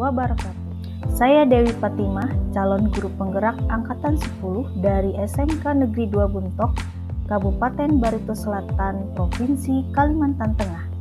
wabarakatuh. Saya Dewi Fatimah, calon guru penggerak Angkatan 10 dari SMK Negeri 2 Buntok, Kabupaten Barito Selatan, Provinsi Kalimantan Tengah.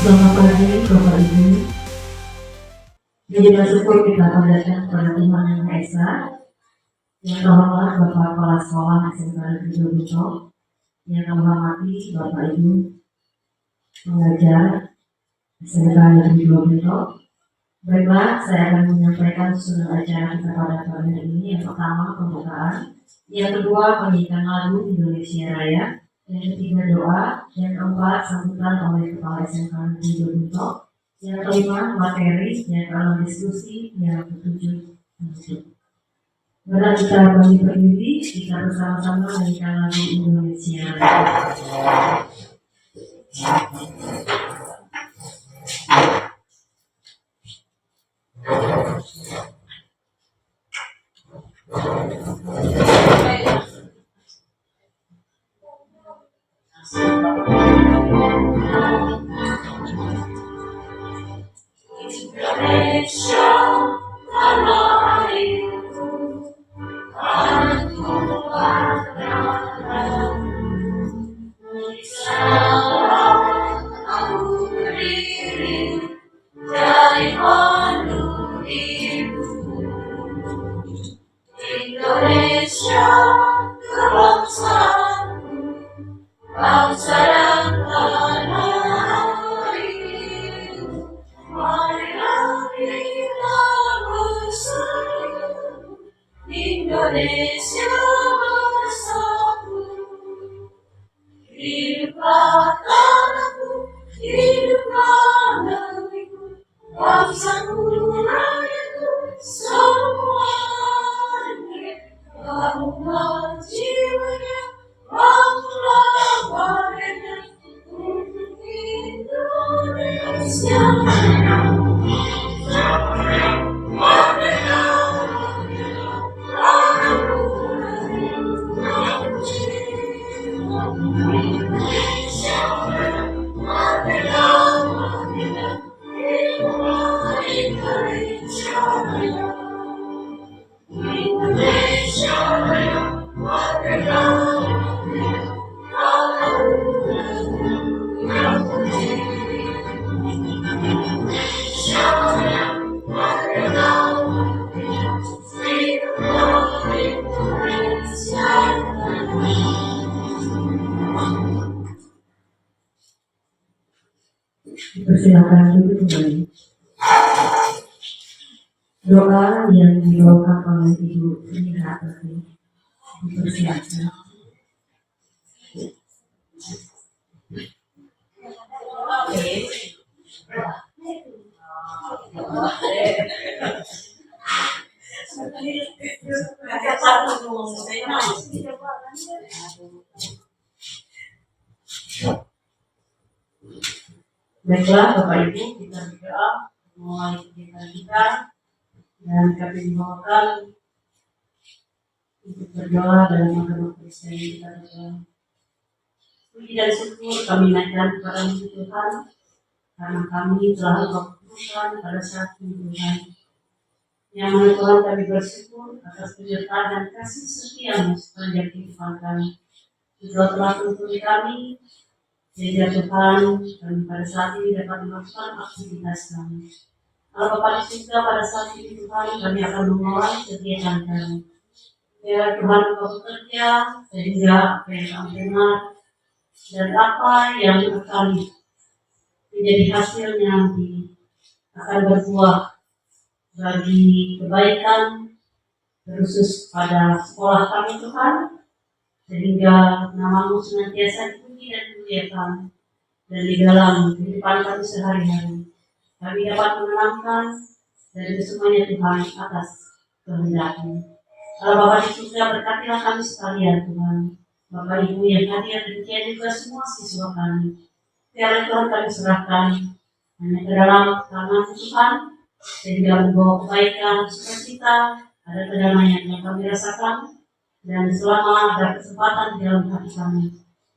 Selamat pagi Bapak Ibu. Jadi bersyukur kita panjatkan kepada Tuhan Yang Maha Esa, yang terhormat Bapak Kepala Sekolah SMK Negeri 2 Buntok, yang kami hormati Bapak Ibu pengajar SMK Negeri 2 Buntok. Baiklah, saya akan menyampaikan susunan acara kita pada pagi hari ini. Yang pertama pembukaan, yang kedua penyanyian lagu Indonesia Raya, yang ketiga doa, yang keempat sambutan oleh Kepala SMK Negeri 2 Buntok, yang kelima materi, yang keenam diskusi, yang ketujuh musik. Mari kita berdiri, kita bersama-sama menyanyikan lagu Indonesia Raya. Indonesia, tanah airku, aku berharap di sana aku berdiri dari penuh ibu. Indonesia, kebangsaanku, bangsa dan tanah air. Indonesia bersatu. Hiduplah tanahku, hiduplah negeriku, bangsaku, rakyatku, semuanya. Bangunlah jiwanya, bangunlah badannya, untuk Indonesia. Persilakan duduk kembali. Doa yang dibawakan oleh Ibu Nina Tati dipersilakan. Baiklah Bapak Ibu, kita berdoa mulai kegiatan kita dan kami dibawakan untuk berdoa dalam agama Kristen kita berdoa. Puji dan syukur kami naikkan kepada Tuhan karena kami telah Tuhan pada saat ini Tuhan. Yang mana Tuhan kami bersyukur atas penyertaan dan kasih setia-Mu sepanjang kehidupan kami. Engkau telah tuntun kami sehingga Tuhan kami pada saat ini dapat melakukan aktivitas kami. Kalau Bapak di surga pada saat ini Tuhan kami akan memulai kegiatan kami. Ya Tuhan Engkau bekerja sehingga apa yang kami dengar dan apa yang akan menjadi hasilnya nanti akan berbuah bagi kebaikan khusus pada sekolah kami Tuhan, sehingga nama-Mu senantiasa dipuji dan dimuliakan dan di dalam kehidupan kami sehari-hari kami dapat menenangkan dari semuanya Tuhan atas kehendak-Mu. Kalau Bapak di surga berkatilah kami sekalian Tuhan, Bapak Ibu yang hadir demikian juga semua siswa kami. Biarlah Tuhan kami serahkan hanya ke dalam tangan Tuhan, sehingga membawa kebaikan sukacita ada kedamaian yang kami rasakan dan selama ada kesempatan di dalam hati kami.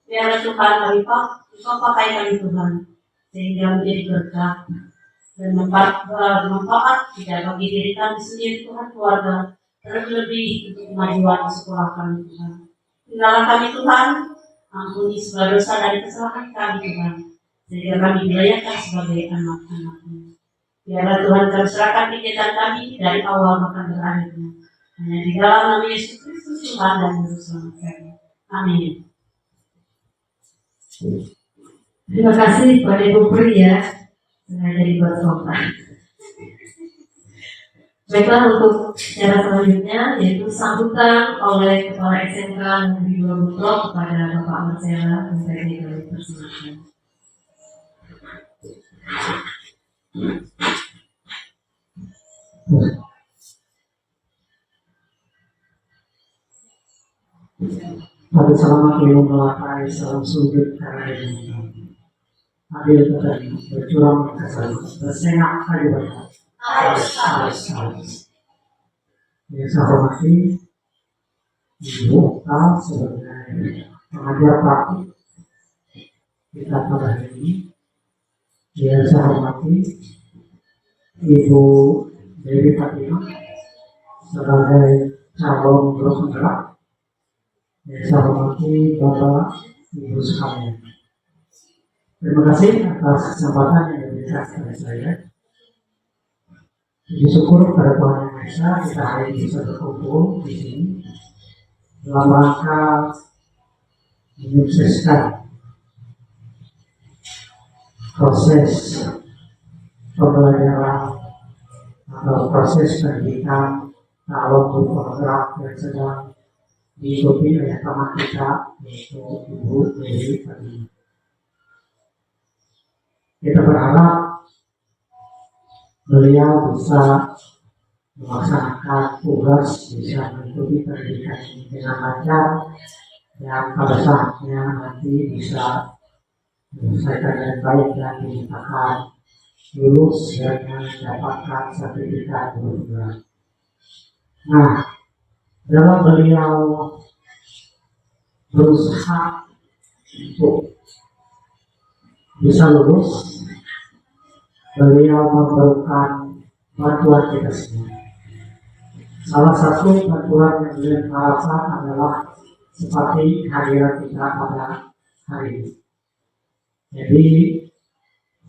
Biarlah Tuhan kami pakai kami Tuhan sehingga menjadi berkat dan bermanfaat tidak bagi diri kami sendiri Tuhan, keluarga, terlebih untuk kemajuan sekolah kami Tuhan. Tinggalkan kami Tuhan, ampuni segala dosa dan kesalahan kami Tuhan, sehingga kami dilayakkan sebagai anak-anak-Mu. Biarlah Tuhan kami serahkan kegiatan kami dari awal bahkan berakhirnya. Hanya di dalam nama Yesus Kristus Tuhan dan Juru Selamat kami. Amin. Terima kasih kepada Ibu Pri ya, sengaja dibuat sopan. Baiklah, untuk cara selanjutnya yaitu sambutan oleh Kepala SMK Negeri 2 Buntok kepada Bapak Marcella untuk dipersilakan. Pada selamat minum melakai salam sujud karena ini adil tadi berjuang kesal bersenang hari berkat harus yang saya hormati Ibu Okta sebagai pengajar praktik kita pada hari ini. Yang saya hormati Ibu Dewi Fatima sebagai calon guru penggerak. Yang saya hormati Bapak Ibu sekalian. Terima kasih atas kesempatan yang diberikan kepada saya. Puji syukur kepada Tuhan Yang Maha Esa kita hari ini bisa berkumpul di sini dalam rangka menyukseskan proses pembelajaran atau proses pendidikan calon guru penggerak yang sedang diikuti oleh teman kita, yaitu Ibu Dewi Fatimah. Kita berharap beliau bisa melaksanakan tugas, bisa mengikuti pendidikan ini dengan lancar, dan pada saatnya nanti bisa menyelesaikan dengan baik dan dinyatakan lulus dan mendapatkan sertifikat guru penggerak. Nah, dalam beliau berusaha untuk bisa lulus, beliau memerlukan bantuan kita semua. Salah satu bantuan yang beliau harapkan adalah seperti hadirat kita pada hari ini. Jadi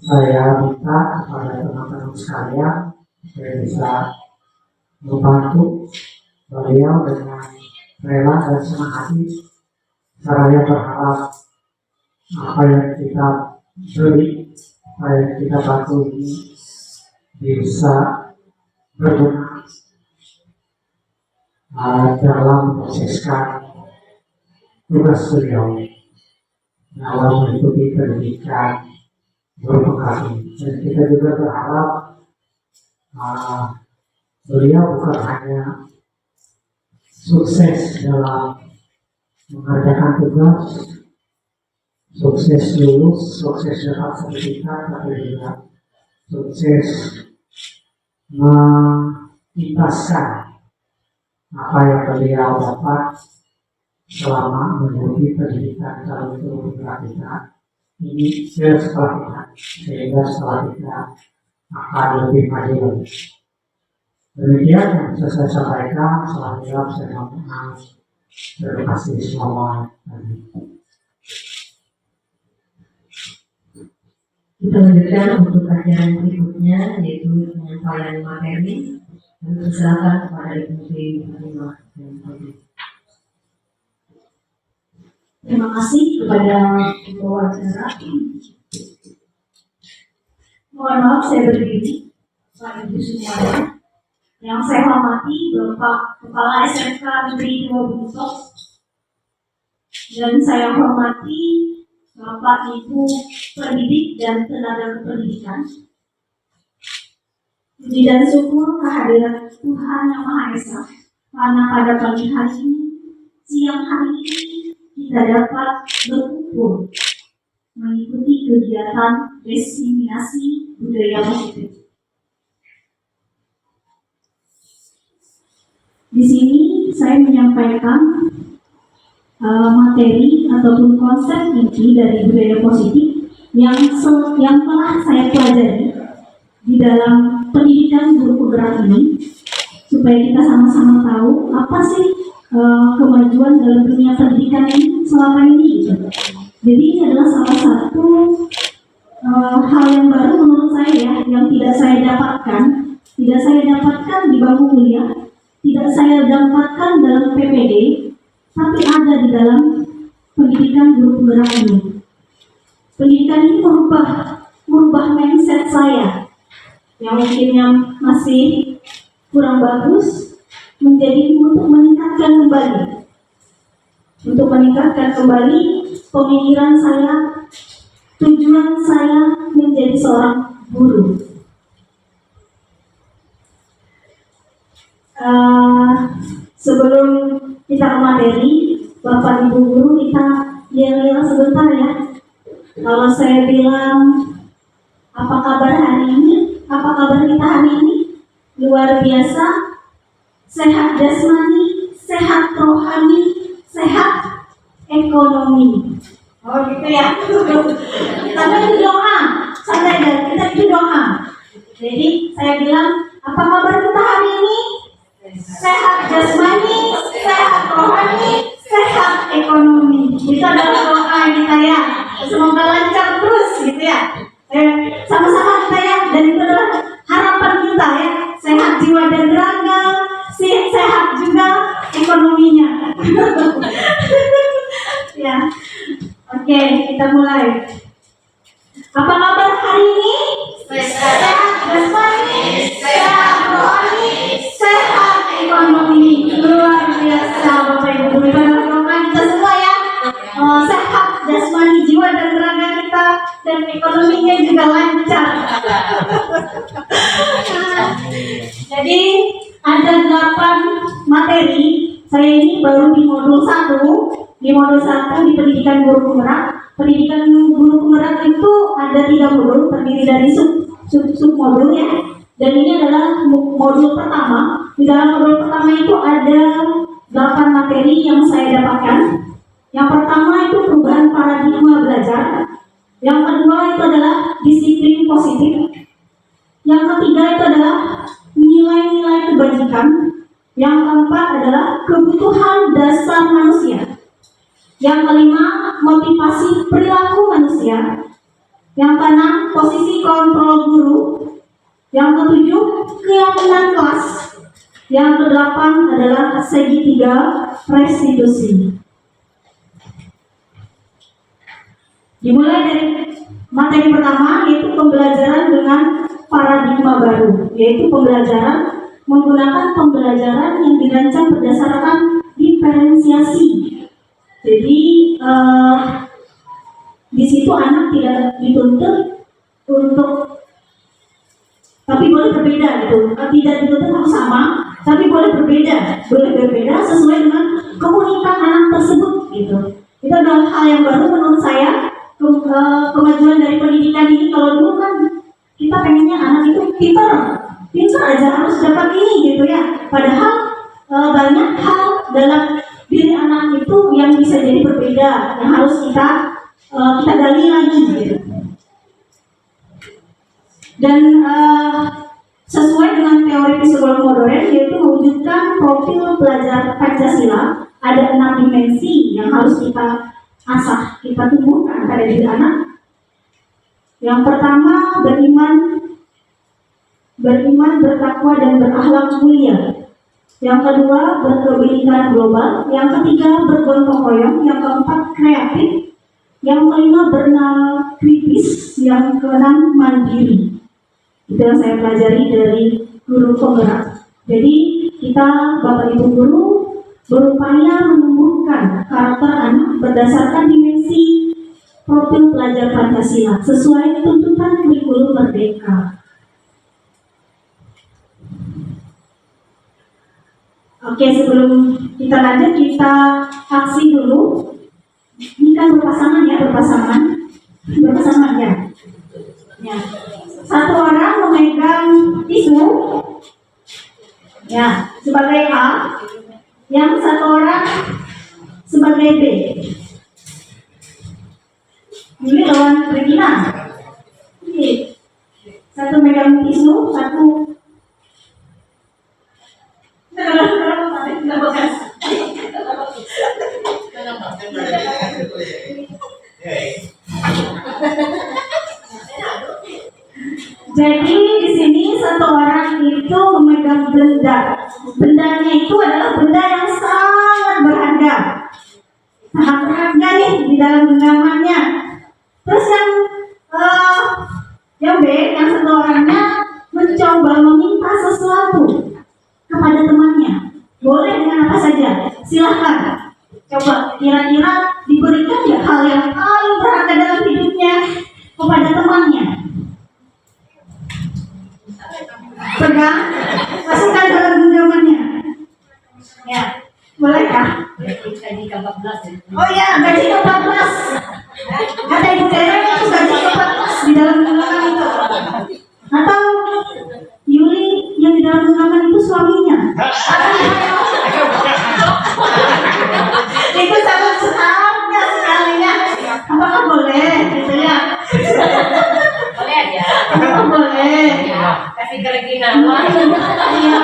saya minta kepada teman-teman sekalian supaya bisa membantu beliau dengan rela dan senang hati. Saya berharap apa yang kita beri, apa yang kita bantu ini bisa berguna dalam memsukseskan tugas beliau dalam mengikuti pendidikan guru penggerak ini. Dan kita juga berharap beliau bukan hanya sukses dalam mengerjakan tugas, sukses lulus, sukses dapat sertifikat, tapi juga sukses mengimpaskan apa yang beliau dapat selama mengikuti pendidikan calon guru penggerak kita ini setelah kita, sehingga setelah kita akan lebih maju lagi. Demikian yang bisa saya sampaikan. Selanjutnya saya mohon terima kasih semua. Kita lanjutkan untuk ajaran berikutnya, yaitu penyampaian materi. Dan persilakan kepada Ibu Dewi Fatimah. Terima kasih kepada pembawa acara. Mohon maaf saya berdiri, Pak Ibu semuanya. Yang saya hormati Bapak Kepala SMK Negeri 2 Buntok, dan saya hormati Bapak Ibu pendidik dan tenaga kependidikan. Puji dan syukur kehadiran Tuhan Yang Maha Esa, karena pada pagi hari ini, siang hari ini, kita dapat berkumpul mengikuti kegiatan diseminasi budaya positif. Di sini saya menyampaikan materi ataupun konsep inti dari budaya positif yang telah saya pelajari di dalam pendidikan guru penggerak ini, supaya kita sama-sama tahu apa sih kemajuan dalam dunia pendidikan ini selama ini gitu. Jadi ini adalah salah satu hal yang baru menurut saya, yang tidak saya dapatkan di bangku kuliah, tidak saya dapatkan dalam PPD, tapi ada di dalam pendidikan guru penggerak ini. Pendidikan ini merubah mindset saya yang mungkin masih kurang bagus, menjadi untuk meningkatkan kembali pemikiran saya, tujuan saya menjadi seorang guru. Sebelum kita ke materi, Bapak Ibu guru, kita yel-yel sebentar ya. Kalau saya bilang apa kabar hari ini, apa kabar kita hari ini? Luar biasa, sehat jasmani, sehat rohani, sehat ekonomi. Oh gitu ya. Tapi itu doa, santai aja, kita itu doa. Jadi saya bilang, apa kabar kita hari ini? Sehat jasmani, sehat rohani, sehat ekonomi. Itu adalah doa kita ya. Semoga lancar terus gitu ya. Sama-sama kita ya. Dan itu adalah harapan kita ya. Sehat jiwa dan raga, sehat juga ekonominya. Ya. Oke, kita mulai. Apa kabar hari ini? Sehat jasmani, sehat rohani, sehat ekonomi. dan ekonominya juga lancar. Jadi ada 8 materi. Saya ini baru di modul 1. Di modul 1 di pendidikan guru penggerak. Pendidikan guru penggerak itu ada 3 modul, terdiri dari sub modul ya. Dan ini adalah modul pertama. Di dalam modul pertama itu ada 8 materi yang saya dapatkan. Yang pertama itu perubahan paradigma belajar. Yang kedua itu adalah disiplin positif. Yang ketiga itu adalah nilai-nilai kebajikan. Yang keempat adalah kebutuhan dasar manusia. Yang kelima, motivasi perilaku manusia. Yang keenam, posisi kontrol guru. Yang ketujuh, keyakinan kelas. Yang kedelapan adalah segitiga restitusi. Dimulai dari materi pertama, yaitu pembelajaran dengan paradigma baru, yaitu pembelajaran menggunakan pembelajaran yang dirancang berdasarkan diferensiasi. Jadi di situ anak tidak dituntut untuk, tapi boleh berbeda gitu. Tidak dituntut harus sama, tapi boleh berbeda sesuai dengan keunikan anak tersebut gitu. Itu adalah hal yang baru menurut saya. Kemajuan dari pendidikan ini, kalau dulu kan kita pengennya anak itu pintar aja harus dapat ini gitu ya. Padahal banyak hal dalam diri anak itu yang bisa jadi berbeda, yang harus kita gali lagi gitu. Dan sesuai dengan teori psikologi modern, yaitu mewujudkan profil pelajar Pancasila, ada 6 dimensi yang harus kita asah, kita tumbuhkan pada diri anak. Yang pertama, beriman, bertakwa dan berakhlak mulia. Yang kedua, berkebinekaan global. Yang ketiga, bergotong royong. Yang keempat, kreatif. Yang kelima, bernalar kritis. Yang keenam, mandiri. Itu yang saya pelajari dari guru penggerak. Jadi kita, Bapak Ibu guru, berupaya menumbuhkan karakter anak berdasarkan dimensi profil pelajar Pancasila sesuai tuntutan kurikulum Merdeka. Oke, sebelum kita lanjut, kita aksi dulu. Ini kan berpasangan ya. Ya. Satu orang memegang tisu, ya, sebagai A. Yang satu orang sebagai B. Ini lawan Regina. Oke. Satu megang tisu, satu. Jadi di sini satu orang itu memegang benda. Bendanya itu adalah benda yang sangat berharga. Sangat berharga nih di dalam genggamannya. Terus yang B, yang satu orangnya mencoba meminta sesuatu kepada temannya. Boleh dengan apa saja, silahkan. Coba kira-kira diberikan ya hal yang paling berharga dalam hidupnya kepada temannya. Pegang, masukkan dalam genggamannya. Ya, bolehkah? Oh ya, gaji ke-14. Kata Ibu Keren itu gaji ke-14 di dalam genggaman itu. Atau Yuli yang di dalam genggaman itu suaminya. Itu sangat berharga sekali ya. Apakah boleh gitu ya? Boleh aja. Oh, boleh. Kasih ke Regina. Iya.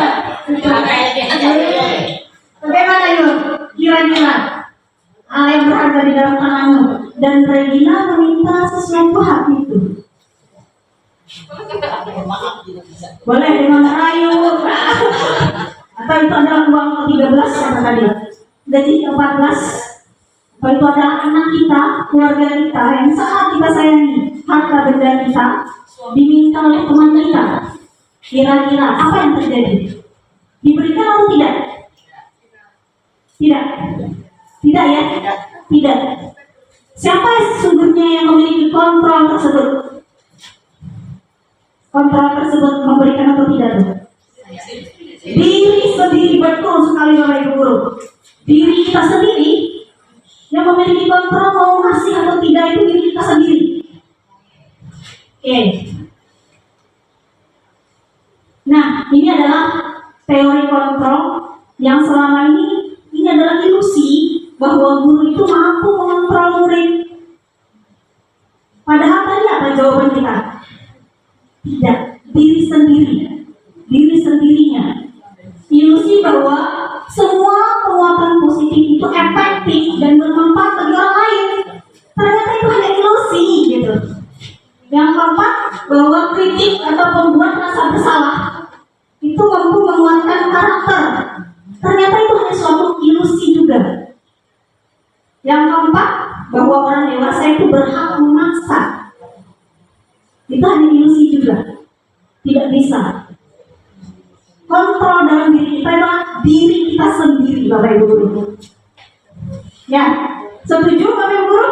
Bagaimana Yul? Kira-kira yang berharga di dalam tanganmu. Dan Regina meminta sesuatu hak itu. Boleh dengan rayu. Atau itu adalah uang ke-13 kata tadi. Gaji ke-14. Atau itu adalah anak kita, keluarga kita yang sangat kita sayangi. Harta benda kita diminta oleh teman kita. Kira-kira apa yang terjadi? Diberikan atau tidak? Tidak. Tidak ya? Tidak. Siapa sesungguhnya yang memiliki kontrol tersebut? Kontrol tersebut memberikan atau tidak? Diri sendiri, betul sekali Bapak Ibu Guru. Diri kita sendiri yang memiliki kontrol mau ngasih atau tidak itu diri kita sendiri. Oke. Nah, ini adalah teori kontrol yang selama ini adalah ilusi bahwa guru itu mampu mengontrol murid. Padahal tadi apa jawaban kita? Tidak, diri sendiri, diri sendirinya. Ilusi bahwa semua penguatan positif itu efektif dan bermanfaat bagi orang lain. Ternyata itu hanya ilusi gitu. Yang keempat, bahwa kritik atau pembuat rasa bersalah itu mampu menguatkan karakter. Ternyata itu hanya suatu ilusi juga. Yang keempat, bahwa orang dewasa itu berhak memaksa. Itu hanya ilusi juga. Tidak bisa. Kontrol dalam diri kita adalah diri kita sendiri, Bapak Ibu Guru. Ya, setuju Bapak Ibu Guru?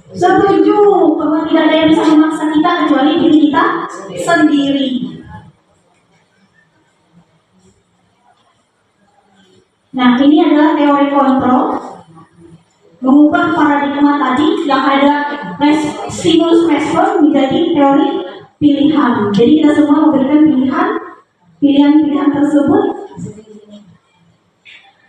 Setuju bahwa tidak ada yang bisa memaksa kita kecuali diri kita sendiri. Nah, ini adalah teori kontrol, mengubah paradigma tadi yang ada stimulus respon menjadi teori pilihan. Jadi kita semua memberikan pilihan tersebut,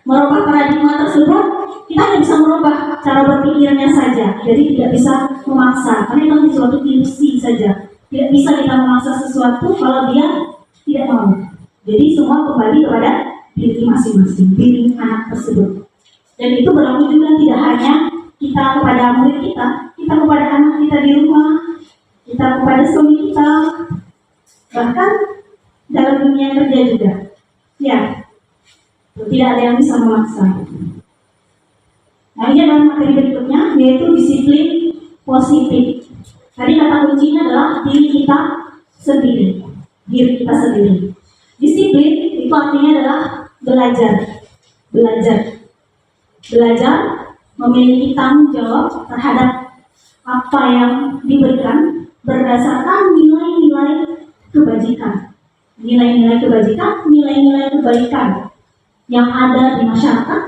merubah paradigma tersebut. Kita hanya bisa merubah cara berpikirnya saja, jadi tidak bisa memaksa, karena itu hanya suatu ilusi saja. Tidak bisa kita memaksa sesuatu kalau dia tidak mau. Jadi semua kembali kepada diri masing-masing, diri anak tersebut. Dan itu berlaku juga tidak hanya kita kepada murid kita kepada anak kita di rumah, kita kepada suami kita, bahkan dalam dunia kerja juga. Ya, tidak ada yang bisa memaksa. Nah, ini adalah materi berikutnya, yaitu disiplin positif. Tadi kata kuncinya adalah diri kita sendiri. Diri kita sendiri. Disiplin itu artinya adalah belajar. Belajar memiliki tanggung jawab terhadap apa yang diberikan berdasarkan nilai-nilai kebajikan. Nilai-nilai kebajikan, nilai-nilai kebaikan yang ada di masyarakat.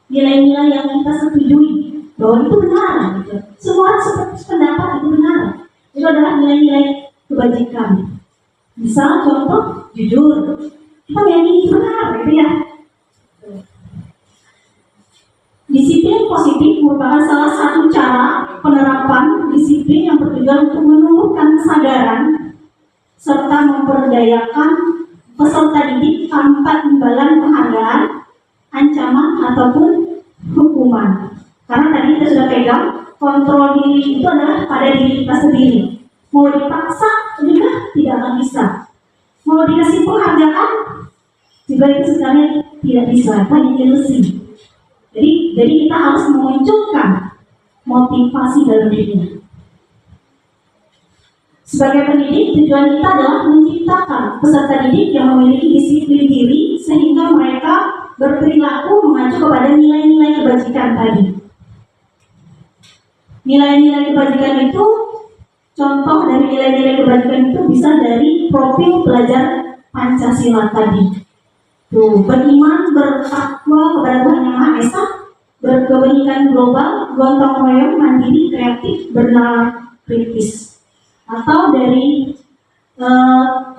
Nilai-nilai yang kita setujui bahwa itu benar, gitu. Semua pendapat itu benar. Itu adalah nilai-nilai kebajikan. Misal contoh jujur, kita meyakini benar, gitu ya. Disiplin positif merupakan salah satu cara penerapan disiplin yang bertujuan untuk menumbuhkan kesadaran serta memperdayakan peserta didik tanpa imbalan penghargaan, ancaman ataupun hukuman. Karena tadi kita sudah pegang kontrol diri itu adalah pada diri kita sendiri. Mau dipaksa juga tidak akan bisa. Mau dikasih penghargaan juga itu sebenarnya tidak bisa, hanya ilusi. Jadi kita harus memunculkan motivasi dalam dirinya. Sebagai pendidik, tujuan kita adalah menciptakan peserta didik yang memiliki disiplin diri sehingga mereka berperilaku mengacu kepada nilai-nilai kebajikan tadi. Nilai-nilai kebajikan itu, contoh dari nilai-nilai kebajikan itu bisa dari profil pelajar Pancasila tadi. Tuh, beriman, bertakwa kepada Tuhan Yang Maha Esa, berkebajikan global, gotong royong, mandiri, kreatif, bernalar kritis. Atau dari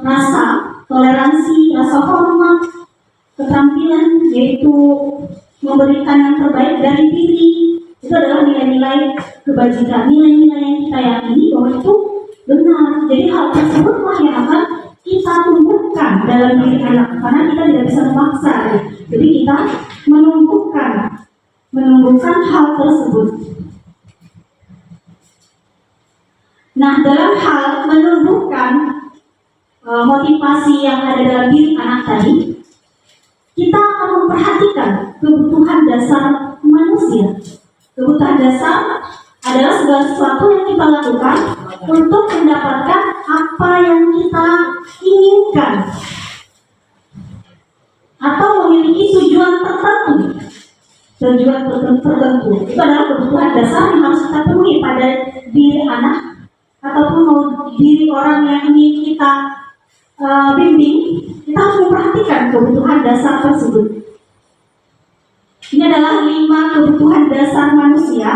rasa, toleransi, rasa hormat, keterampilan, yaitu memberikan yang terbaik dari diri. Itu adalah nilai-nilai kebajikan, nilai-nilai yang kita yakini bahwa itu benar. Jadi hal tersebutlah yang akan kita tumbuhkan dalam diri anak, karena kita tidak bisa memaksa. Jadi kita menumbuhkan hal tersebut. Nah, dalam hal menumbuhkan motivasi yang ada dalam diri anak tadi, kita akan memperhatikan kebutuhan dasar manusia. Kebutuhan dasar adalah segala sesuatu yang kita lakukan untuk mendapatkan apa yang kita inginkan atau memiliki tujuan tertentu. tujuan tertentu. Itu adalah kebutuhan dasar yang harus kita penuhi pada diri anak ataupun mau diri orang yang ingin kita bimbing. Kita harus memperhatikan kebutuhan dasar tersebut. Ini adalah 5 kebutuhan dasar manusia.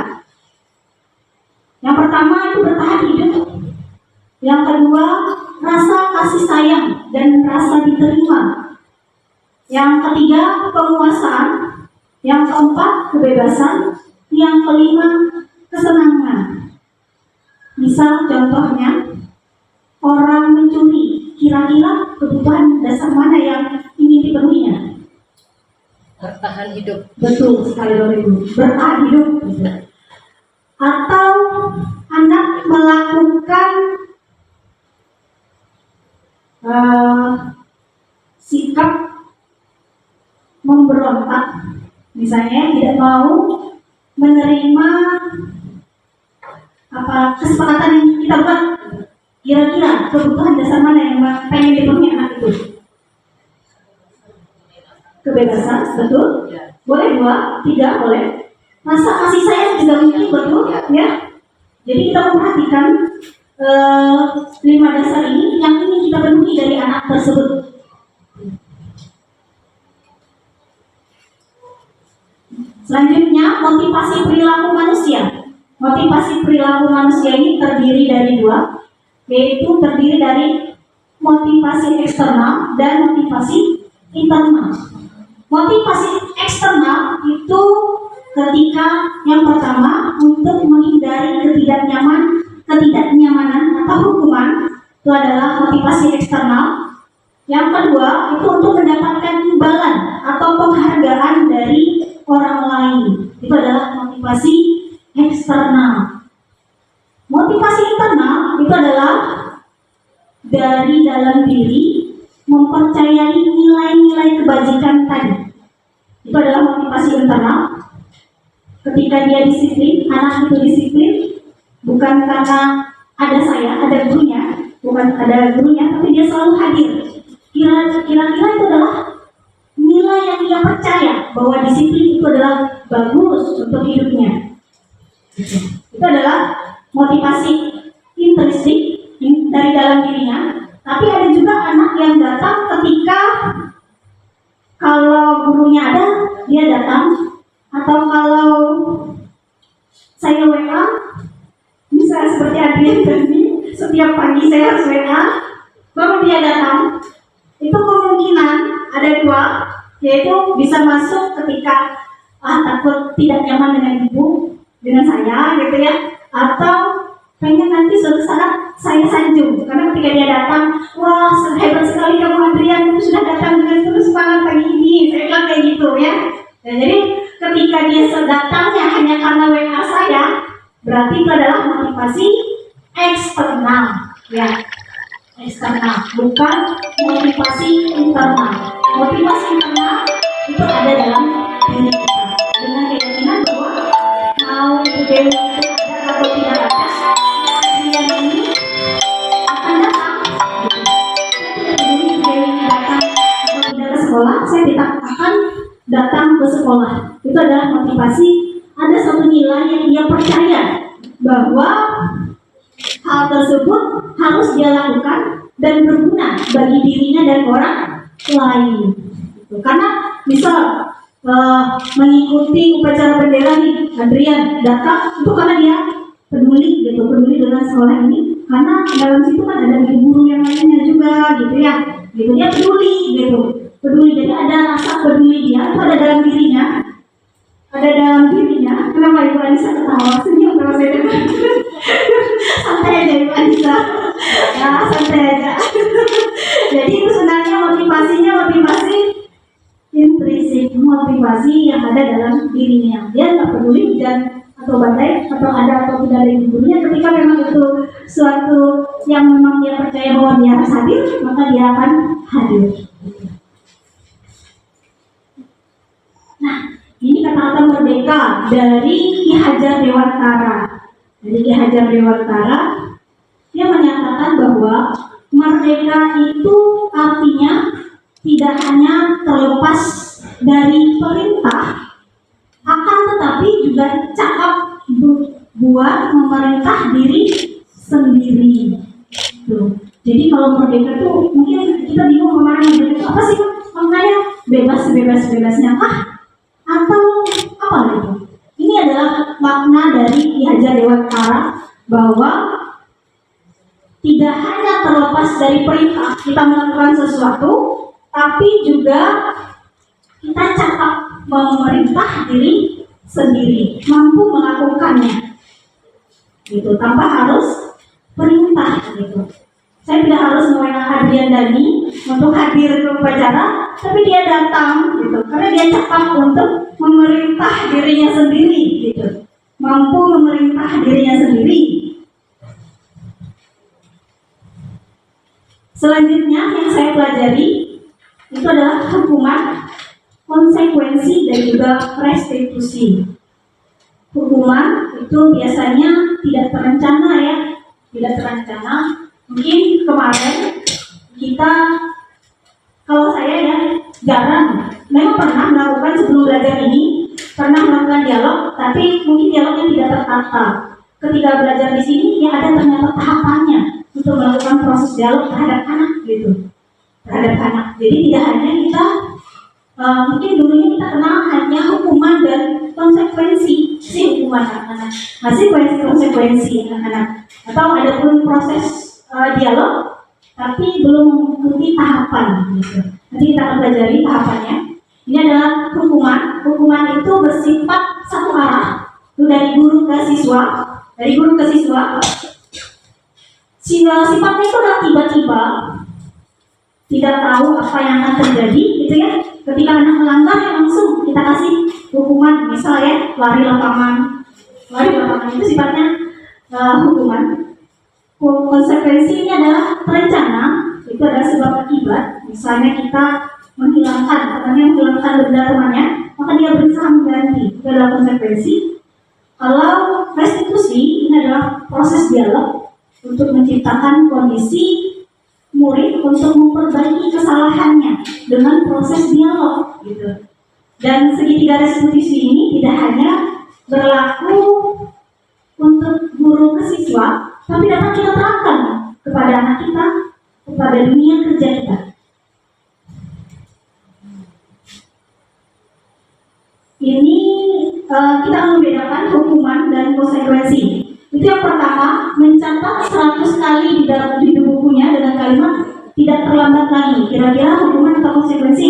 Yang pertama itu bertahan hidup. Yang kedua, rasa kasih sayang dan rasa diterima. Yang ketiga, penguasaan. Yang keempat, kebebasan. Yang kelima, kesenangan. Misal contohnya, orang mencuri. Kira-kira kebutuhan dasar mana yang ingin dipenuhinya? Bertahan hidup. Betul sekali, Bapak Ibu. Bertahan hidup. Atau anak melakukan sikap memberontak, misalnya tidak mau menerima kesepakatan yang kita buat. Kira-kira kebutuhan dasar mana yang pengen dipenuhi anak itu? Kebebasan, betul. Boleh 2, 3, boleh. Rasa kasih sayang juga mungkin, betul, ya. Jadi kita memperhatikan 5 dasar ini yang ingin kita penuhi dari anak tersebut. Selanjutnya, motivasi perilaku manusia. Motivasi perilaku manusia ini terdiri dari 2, yaitu terdiri dari motivasi eksternal dan motivasi internal. Motivasi eksternal itu ketika yang pertama untuk menghindari ketidaknyamanan atau hukuman, itu adalah motivasi eksternal. Yang kedua itu untuk mendapatkan imbalan atau penghargaan dari orang lain, itu adalah motivasi eksternal. Motivasi internal itu adalah dari dalam diri mempercayai nilai-nilai kebajikan tadi. Itu adalah motivasi internal. Ketika dia disiplin, anak itu disiplin bukan karena ada saya, ada gurunya, bukan ada gurunya, tapi dia selalu hadir. Kira-kira itu adalah nilai yang dia percaya bahwa disiplin itu adalah bagus untuk hidupnya. Itu adalah motivasi intrinsik dari dalam dirinya. Tapi ada juga anak yang datang ketika kalau gurunya ada, dia datang. Atau kalau saya WA, misalnya seperti Adrian tadi, setiap pagi saya harus WA, baru dia datang. Itu kemungkinan ada 2, yaitu bisa masuk ketika takut tidak nyaman dengan ibu, dengan saya gitu ya, atau pengen nanti suatu saat saya sanjung, karena ketika dia datang, wah hebat sekali kamu Adrian, kamu sudah datang dengan terus semangat pagi ini, saya bilang kayak gitu ya. Dan jadi ketika dia datangnya hanya karena WA saya, berarti itu adalah motivasi eksternal, ya, eksternal, bukan motivasi internal. Motivasi internal itu ada dalam diri kita, dengan keyakinan bahwa mau itu dewi itu ada atau tidak ada, Adrian ini akan datang. Saya tidak peduli dewi datang atau tidak ke sekolah, saya tidak akan datang ke sekolah. Itu adalah motivasi. Ada satu nilai yang dia percaya bahwa hal tersebut harus dia lakukan dan berguna bagi dirinya dan orang lain. Karena misal mengikuti upacara bendera nih, Adrian datang itu karena dia peduli gitu, peduli dengan sekolah ini, karena dalam situ kan ada guru yang lainnya juga gitu ya, gitu dia peduli gitu. Peduli, jadi ada rasa peduli dia, itu ada dalam dirinya. Ada dalam dirinya. Kenapa Ibu Anissa ketawa? Senyum kalau saya dengar. Santai aja Ibu Anissa. Ya, santai aja. Jadi itu sebenarnya motivasinya motivasi intrinsik, motivasi yang ada dalam dirinya. Dia nggak peduli dan atau badai atau ada atau tidak ada gurunya. Ketika memang itu suatu yang memang dia percaya bahwa dia harus hadir, maka dia akan hadir. Nah, ini kata-kata merdeka dari Ki Hajar Dewantara. Dari Ki Hajar Dewantara, dia menyatakan bahwa merdeka itu artinya tidak hanya terlepas dari perintah, juga cakap buat memerintah diri sendiri. Tuh. Jadi kalau merdeka tuh mungkin kita bingung kemarin merdeka itu apa sih, makanya bebas-bebasnya kah? Atau apa gitu? Ini adalah makna dari Ki Hajar Dewantara bahwa tidak hanya terlepas dari perintah kita melakukan sesuatu, tapi juga kita cakap memerintah diri sendiri, mampu melakukannya, gitu, tanpa harus perintah, gitu. Saya tidak harus mewenang Adrian Dani untuk hadir ke upacara, tapi dia datang, gitu, karena dia cakap untuk memerintah dirinya sendiri, gitu, mampu memerintah dirinya sendiri. Selanjutnya yang saya pelajari itu adalah hukuman, konsekuensi, dan juga restitusi. Hukuman itu biasanya tidak terencana ya, tidak terencana. Mungkin kemarin kita, kalau saya ya jarang, memang pernah melakukan sebelum belajar ini, pernah melakukan dialog, tapi mungkin dialognya tidak tertata. Ketika belajar di sini, ya ada ternyata tahapannya untuk melakukan proses dialog terhadap anak gitu, terhadap anak. Jadi tidak hanya kita mungkin dulunya kita kenal hanya hukuman dan konsekuensi si hukuman anak-anak, masih konsekuensi anak-anak, atau ada pun proses dialog, tapi belum mengikuti tahapan. Gitu. Nanti kita akan pelajari tahapannya. Ini adalah hukuman. Hukuman itu bersifat satu arah, itu dari guru ke siswa, dari guru ke siswa. Sifatnya itu adalah tiba-tiba, tidak tahu apa yang akan terjadi, gitu ya. Ketika anak melanggar, langsung kita kasih hukuman, misalnya lari lapangan. Lari lapangan itu sifatnya hukuman. Konsekuensinya adalah terencana, itu adalah sebab akibat. Misalnya kita menghilangkan benda temannya, maka dia berusaha mengganti, itu adalah konsekuensi. Kalau restitusi, ini adalah proses dialog untuk menciptakan kondisi murid untuk memperbaiki kesalahannya dengan proses dialog, gitu. Dan segitiga restitusi ini tidak hanya berlaku untuk guru ke siswa, tapi dapat kita terapkan kepada anak kita, kepada dunia kerja kita. Ini kita membedakan hukuman dan konsekuensi. Itu yang pertama, mencatat 100 kali di bukunya dengan kalimat tidak terlambat lagi. Kira-kira hukuman atau konsekuensi?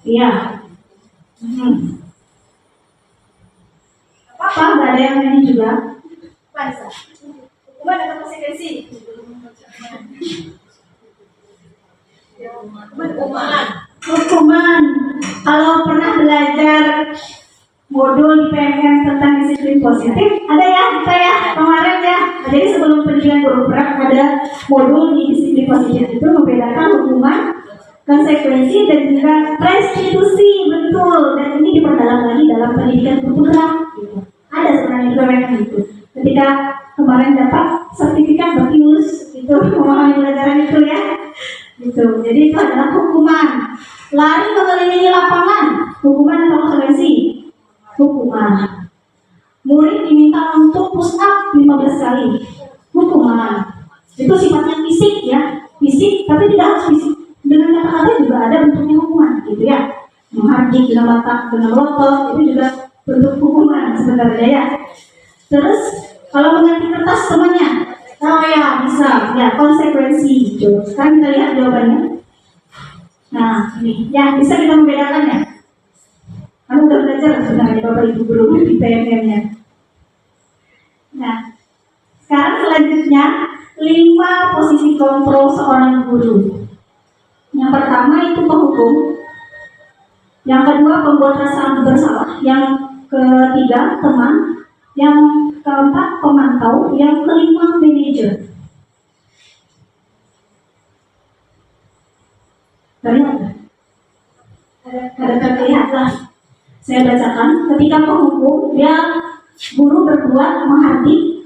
Iya. Apa? Nggak ada yang ini juga. Bisa. Hukuman atau konsekuensi? Hukuman. Kalau pernah belajar modul di PMM tentang disiplin positif, ada ya kita ya kemarin ya. Jadi sebelum pendidikan guru gerak ada modul di disiplin positif, itu membedakan hukuman, konsekuensi, dan juga restitusi, betul. Dan ini diperdalam lagi dalam pendidikan guru gerak. Gitu. Ada sebenarnya juga memang gitu. Ketika kemarin dapat sertifikat berarti lulus itu memahami pelajaran itu ya. Gitu. Jadi itu adalah hukuman. Lari mengelilingi lapangan, hukuman atau konsekuensi? Hukuman. Murid diminta untuk push up 15 kali, hukuman. Itu sifatnya fisik ya, fisik, tapi tidak harus fisik. Dengan kata-kata juga ada bentuknya hukuman, gitu ya. Menghardik dengan mata, dengan lotot, itu juga bentuk hukuman sebenarnya ya. Terus kalau mengganti kertas temannya, oh ya bisa, ya konsekuensi. Sekarang kita lihat jawabannya. Nah ini, ya bisa kita membedakan ya. Kamu udah belajar sebenarnya Bapak Ibu guru di PMM-nya. Nah, sekarang selanjutnya 5 posisi kontrol seorang guru. Yang pertama itu penghukum, yang kedua pembuat rasa bersalah, yang ketiga teman, yang keempat pemantau, yang kelima manajer. Terlihat? Ada terlihatlah. Saya bacakan, ketika penghukum, dia guru berbuat menghardik,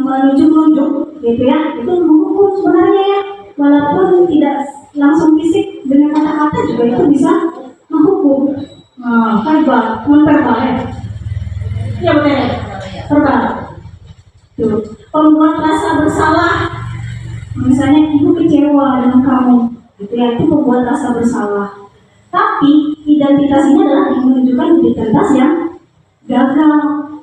menunjuk-nunjuk, gitu ya. Itu menghukum sebenarnya ya, walaupun tidak langsung fisik dengan kata-kata juga itu bisa menghukum. verbal, non-verbal ya. Ya benar, verbal. Tuh, pembuat rasa bersalah. Misalnya ibu kecewa dengan kamu, gitu ya, itu membuat rasa bersalah. Tapi identitas ini adalah menunjukkan identitas yang gagal.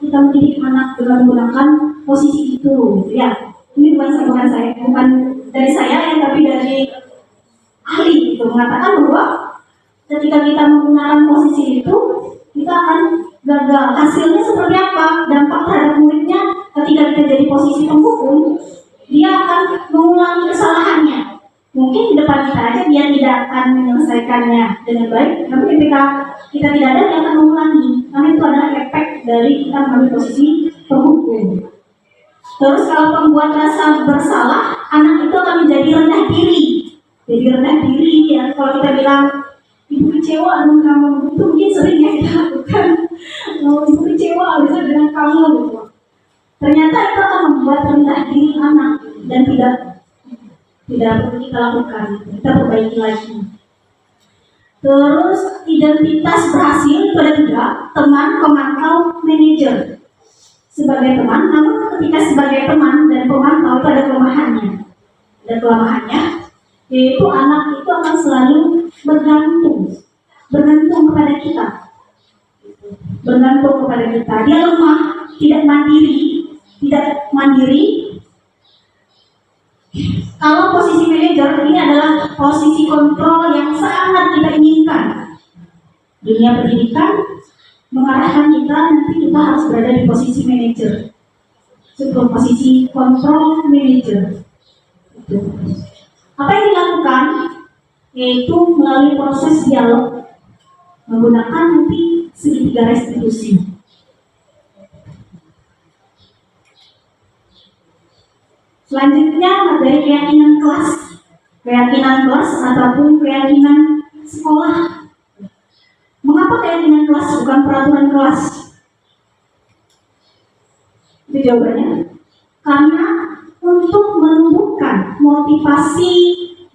Kita mendidik anak dengan menggunakan posisi itu, gitu ya. Ini bukan dari saya ya, tapi dari ahli itu mengatakan bahwa ketika kita menggunakan posisi itu, kita akan gagal. Hasilnya seperti apa? Dampak terhadap muridnya ketika kita jadi posisi penghukum, dia akan mengulangi kesalahannya. Mungkin di depan kita aja dia tidak akan menyelesaikannya dengan baik, tapi ketika kita tidak ada, dia akan mengulangi. Karena itu adalah efek dari kita mengambil posisi penghukum. Terus kalau pembuat rasa bersalah, anak itu akan menjadi rendah diri. Jadi rendah diri ya, kalau kita bilang ibu kecewa dengan kamu, itu mungkin sering ya kita lakukan. Ibu kecewa bisa dengan kamu gitu. Ternyata itu akan membuat rendah diri anak dan tidak perlu kita lakukan. Kita perbaiki lagi. Terus identitas berhasil itu ada 3, teman, pemantau, manajer. Sebagai teman, namun ketika sebagai teman dan pemantau itu ada kelemahannya. Ada kelemahannya, yaitu anak itu akan selalu bergantung kepada kita. Bergantung kepada kita. Dia lemah, tidak mandiri. Kalau posisi manajer ini adalah posisi kontrol yang sangat kita inginkan. Dunia pendidikan mengarahkan kita, nanti kita harus berada di posisi manajer, sebuah posisi kontrol manajer. Apa yang dilakukan yaitu melalui proses dialog menggunakan nanti segitiga restitusi. Selanjutnya dari keyakinan kelas ataupun keyakinan sekolah. Mengapa keyakinan kelas bukan peraturan kelas? Itu jawabannya. Karena untuk menumbuhkan motivasi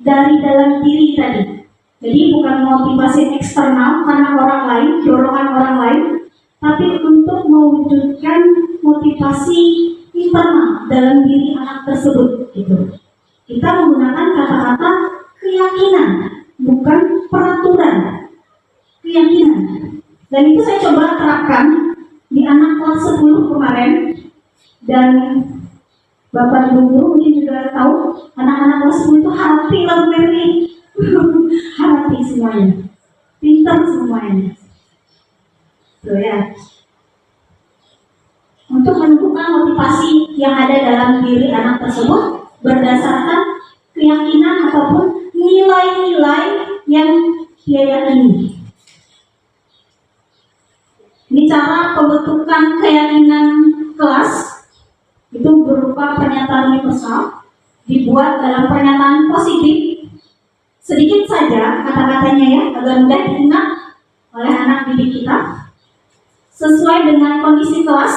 dari dalam diri tadi. Jadi bukan motivasi eksternal karena orang lain, dorongan orang lain, tapi untuk mewujudkan motivasi internal dalam diri anak tersebut. Gitu. Kita menggunakan kata-kata keyakinan, bukan peraturan. Keyakinan. Dan itu saya coba terapkan di anak kelas 10 kemarin, dan Bapak Ibu guru mungkin juga tahu anak-anak kelas 10 itu hati lalu merni. Hati semuanya, pintar semuanya. Tuh ya. Untuk menentukan motivasi yang ada dalam diri anak tersebut berdasarkan keyakinan ataupun nilai-nilai yang dia yakini. Ini cara pembentukan keyakinan kelas itu berupa pernyataan universal, dibuat dalam pernyataan positif, sedikit saja kata-katanya ya, agar mudah diingat oleh anak didik kita, sesuai dengan kondisi kelas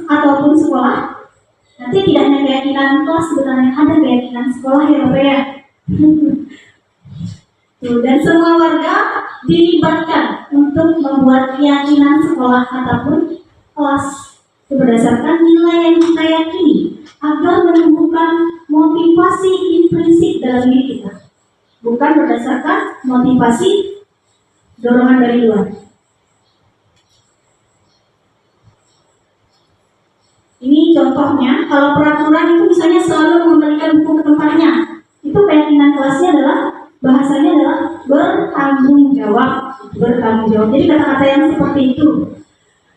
ataupun sekolah. Nanti tidak hanya keyakinan kelas, sebenarnya ada keyakinan sekolah ya Bapak ya. Dan semua warga dilibatkan untuk membuat keyakinan sekolah ataupun kelas berdasarkan nilai yang kita yakini agar menumbuhkan motivasi intrinsik dalam diri kita, bukan berdasarkan motivasi dorongan dari luar. Ini contohnya, kalau peraturan itu misalnya selalu mengembalikan buku ke tempatnya, itu keyakinan kelasnya adalah, bahasanya adalah bertanggung jawab. Jadi kata-kata yang seperti itu.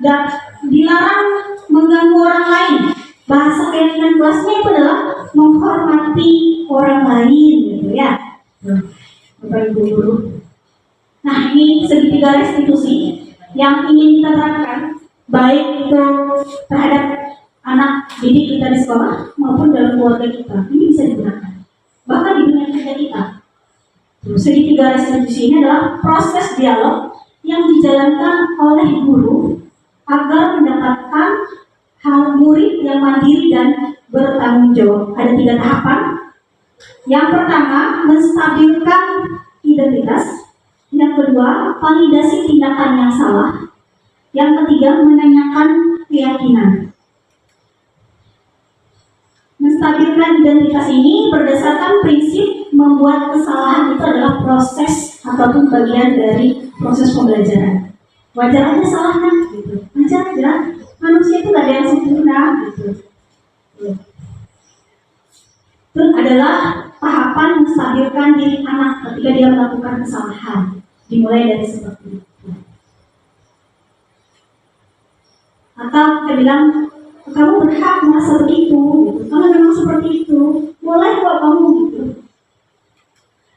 Dan dilarang mengganggu orang lain. Bahasa keyakinan kelasnya itu adalah menghormati orang lain, gitu ya. Bapak Ibu guru. Nah, ini segitiga restitusi yang ingin kita terapkan, baik itu terhadap anak didik kita di sekolah maupun dalam keluarga kita. Ini bisa digunakan bahkan di dunia kerja kita. Segitiga restitusi ini adalah proses dialog yang dijalankan oleh guru agar mendapatkan hal murid yang mandiri dan bertanggung jawab. Ada 3 tahapan. Yang pertama, menstabilkan identitas. Yang kedua, validasi tindakan yang salah. salah. Yang ketiga, menanyakan keyakinan. Menstabilkan identitas ini berdasarkan prinsip membuat kesalahan itu adalah proses ataupun bagian dari proses pembelajaran. Wajar aja salah kan? Gitu. Wajar aja. Manusia itu gak ada yang sempurna. Gitu. Terus adalah tahapan menstabilkan diri anak ketika dia melakukan kesalahan. Dimulai dari seperti itu. Atau kita bilang, kamu berhak merasa begitu, gitu. Karena memang seperti itu. Mulai kok kamu gitu.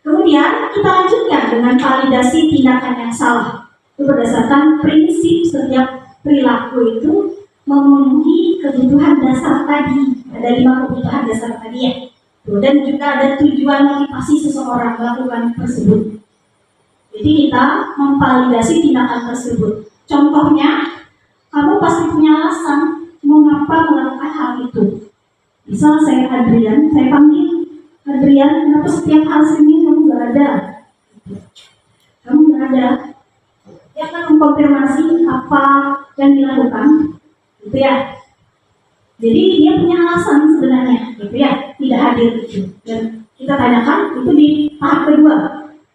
Kemudian kita lanjutkan dengan validasi tindakan yang salah. Itu berdasarkan prinsip setiap perilaku itu memenuhi kebutuhan dasar tadi. Ada 5 kebutuhan dasar tadi ya. Dan juga ada tujuan motivasi seseorang melakukan tersebut. Jadi kita memvalidasi tindakan tersebut. Contohnya, kamu pasti punya alasan mengapa melakukan hal itu. Misal saya Adrian, saya panggil Adrian, kenapa setiap hal Senin kamu gak ada? Kamu gak ada. Dia akan mengkonfirmasi apa yang dilakukan, gitu ya. Jadi dia punya alasan sebenarnya, gitu ya, tidak hadir itu. Dan kita tanyakan itu di tahap kedua.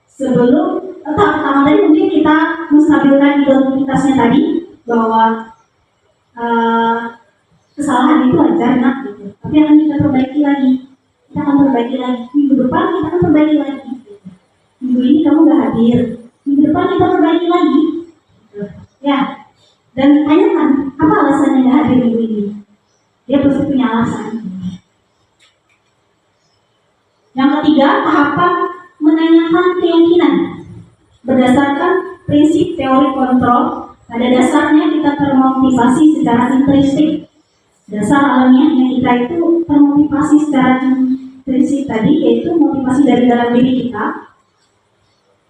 Sebelum tahap pertama tadi mungkin kita menstabilkan identitasnya tadi bahwa kesalahan itu wajar, nah, gitu. Tapi akan kita perbaiki lagi. Kita akan perbaiki lagi. Minggu depan kita akan perbaiki lagi. Gitu. Minggu ini kamu gak hadir. Minggu depan kita perbaiki lagi. Gitu. Ya. Dan tanyakan apa alasannya gak hadir minggu ini. Dia pasti punya alasan. Yang ketiga, tahapan menanyakan keyakinan. Berdasarkan prinsip teori kontrol, pada dasarnya kita termotivasi secara intrinsik. Dasar alamiahnya kita itu termotivasi secara intrinsik tadi, yaitu motivasi dari dalam diri kita.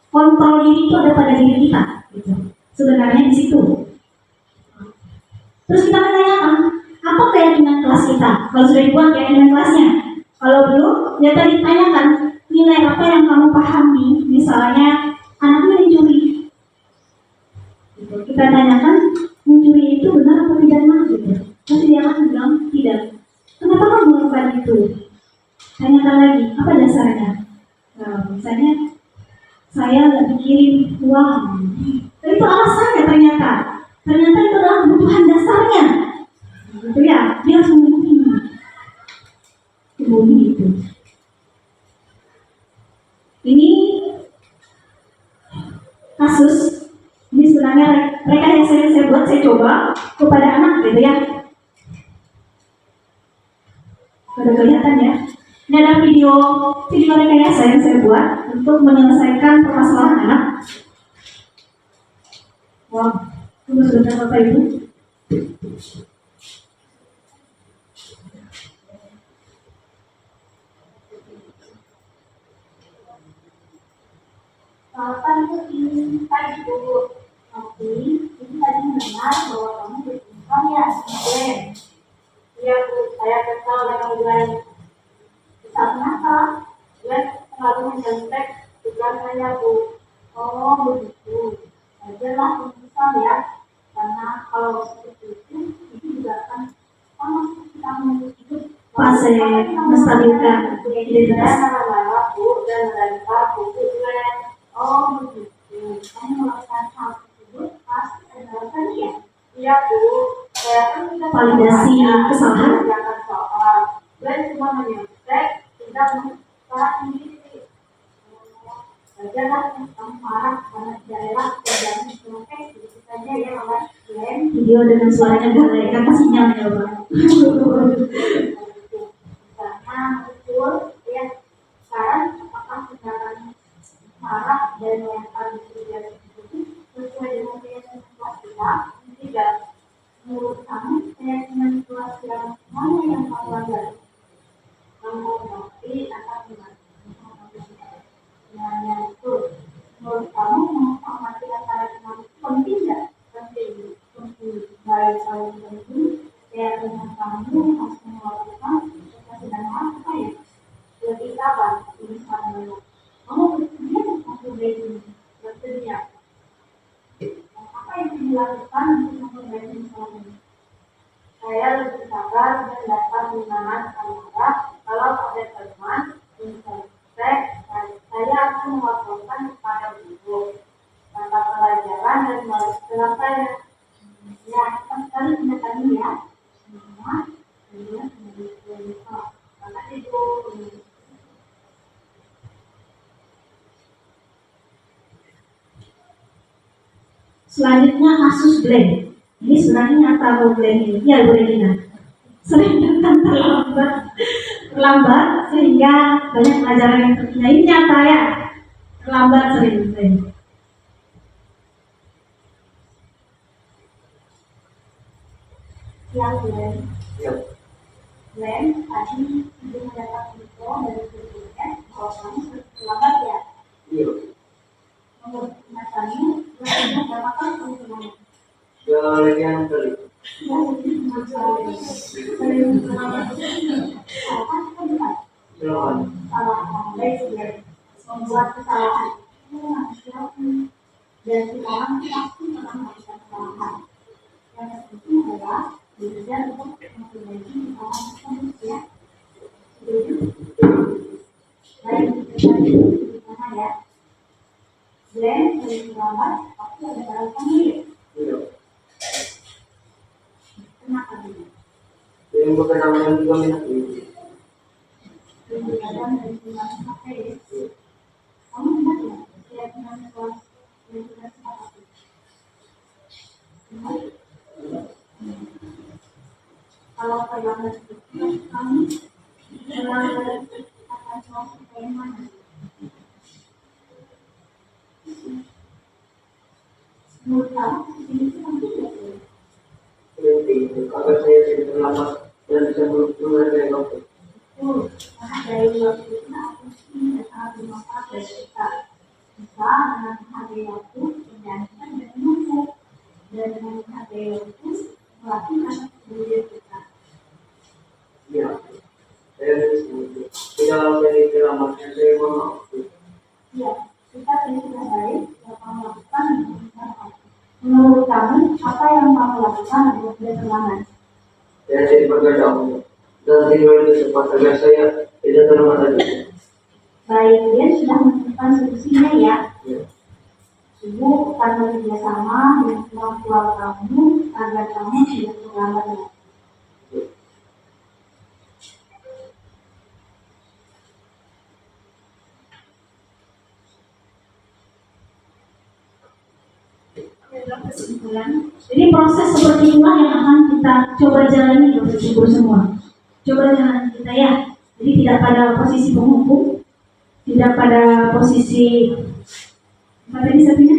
Kontrol diri itu ada pada diri kita. Gitu. Sebenarnya di situ. Terus kita menanyakan, apa keyakinan kelas kita? Kalau sudah dibuat keyakinan kelasnya. Kalau belum, ya tadi tanyakan nilai apa yang kamu pahami. Misalnya, anaknya mencuri. Gitu. Kita tanyakan, mencuri itu benar atau tidak, Mak? Gitu. Pasti dia akan bilang tidak. Kenapa kamu melakukan itu? Tanyakan lagi, apa dasarnya? Nah, misalnya, saya nggak dikirim uang. Tapi itu alasannya ternyata. Ternyata itu adalah kebutuhan dasarnya. Gitu ya, dia harus memenuhi itu. Ini kasus, ini sebenarnya mereka yang saya buat, saya coba kepada anak gitu ya. Ada kelihatan ya. Ini ada video rekayasa yang saya buat untuk menyelesaikan permasalahan anak. Wow, tunggu sebentar Bapak Ibu. Kapan itu ingin tadi dulu, tapi ini tadi mendengar bahwa kamu berbincang ya, Ben. Iya Bu, saya kesal dengan Glenn. Bisa kenapa? Glenn selalu mencontek tugas saya Bu. Oh begitu. Wajarlah misal ya, karena kalau seperti itu juga akan sama kita menuntut hidup. Fase menstabilkan identitas. Bu dan melalui buku Glenn. Oh begitu. Kamu melakukan hal tersebut pasti ada alasan ya. Iya Bu. Saya kan tidak validasi kesalahan. Jangan soal. Dan cuma menyontek, tidak mengusaha sendiri. Wajarlah kamu marah karena tidak elak dan menyontek begitu saja ya oleh Glenn. Video dengan suaranya galak, apa sinyalnya Pak? Karena betul ya. Sekarang apakah tindakan marah dan melempar kemudian itu sesuai dengan keyakinan kelas kita? Tidak. Menurut kamu keyakinan kelas yang mana yang kamu langgar? Kamu mengerti atau tidak? Sebenarnya itu menurut kamu menghormati antara teman itu penting tidak? Penting. Baik kalau penting keyakinan kamu harus melakukan sesuatu dan apa ya? Lebih sabar. Ini sama kamu bersedia untuk bersedia. Apa yang dilakukan untuk memperbaiki masalah ini? Saya lebih sabar dan dapat menahan amarah kalau ada teman introspek dan saya akan melaporkan kepada guru mata pelajaran dan melalui sekolah saya. Ya, cepat sekali tindakannya ya. Semua kemudian menjadi maka itu. Selanjutnya kasus blank. Ini sebenarnya apa blank ini? Ya, Bu Regina. Sering datang terlambat sehingga banyak pelajaran yang tertinggal. Ini nyata ya, terlambat sering blank. Yang blank. Blank tadi ibu mendapat info dari gurunya bahwa kamu terlambat ya. Menurut nyatanya, gurunya berapa keuntungannya? Yang tadi. Membuat kesalahan itu manusiawi dan kita orang pasti pernah melakukan kesalahan. Yang terpenting adalah belajar untuk memperbaiki kesalahan tersebut ya. Baik, kita di mana ya? Glenn dari selamat pasti ada dalam pemilik. Kenapa ini? Yang berkenaan juga minat ini. Kemudian dari selamat sampai kamu ingat ya? Setiap dengan kelas yang sudah sepakati. Kalau pegangan itu kami akan masuk ke yang mana? Menurut kamu, ini itu penting ya? Kalau saya tidak terlambat dan bisa menurut saya waktu. Karena dari waktu itu aku sangat bermanfaat bagi kita. Bisa dengan menghargai waktu, menjalankan dan menunggu. Dan dengan menghargai waktu, melakukan kemudian kita. Ya, saya tidak saya terlambatnya saya mau. Ya, kita sudah baik, dapat melakukan dan mengusahakan. Menurut kamu, apa yang kamu lakukan agar tidak terlambat? Saya tidak bergadang dan tidur di tempat agar saya tidak terlambat lagi. Baik, dia sudah menentukan solusinya ya. Ya. Ibu akan bekerjasama dengan orang tua kamu agar kamu tidak terlambat lagi. Kesimpulan. Jadi proses seperti inilah yang akan kita coba jalani Bapak Ibu semua. Coba jalani kita ya. Jadi tidak pada posisi penghukum, tidak pada posisi apa tadi satunya?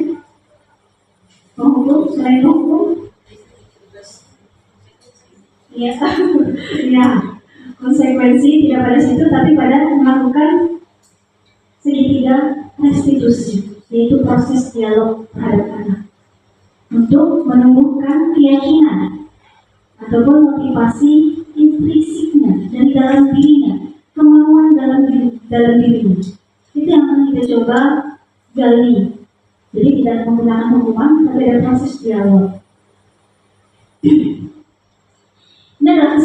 Penghukum, selain hukum. Iya, ya. Konsekuensi tidak pada situ, tapi pada melakukan segitiga restitusi, yaitu proses dialog terhadap anak. Untuk menumbuhkan keyakinan ataupun motivasi intrinsiknya dari dalam dirinya, kemauan dalam dirinya. Itu yang akan kita coba gali. Jadi tidak menggunakan hukuman, tapi ada proses dialog. Ini adalah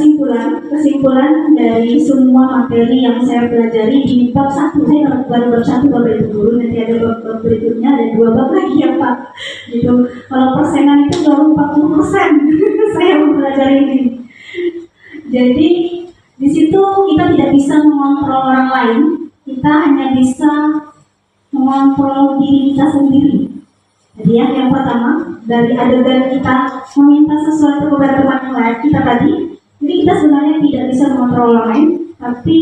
kesimpulan dari semua materi yang saya pelajari di bab 1. Saya baru bab 1 Bapak Ibu Guru, nanti ada bab berikutnya, ada 2 bab lagi ya Pak. Gitu. Kalau persenan itu baru 40%. Saya mempelajari ini. Jadi di situ kita tidak bisa mengontrol orang lain, kita hanya bisa mengontrol diri kita sendiri. Jadi yang pertama, dari adegan kita meminta sesuatu kepada teman lain kita tadi, jadi kita sebenarnya tidak bisa mengontrol orang lain, tapi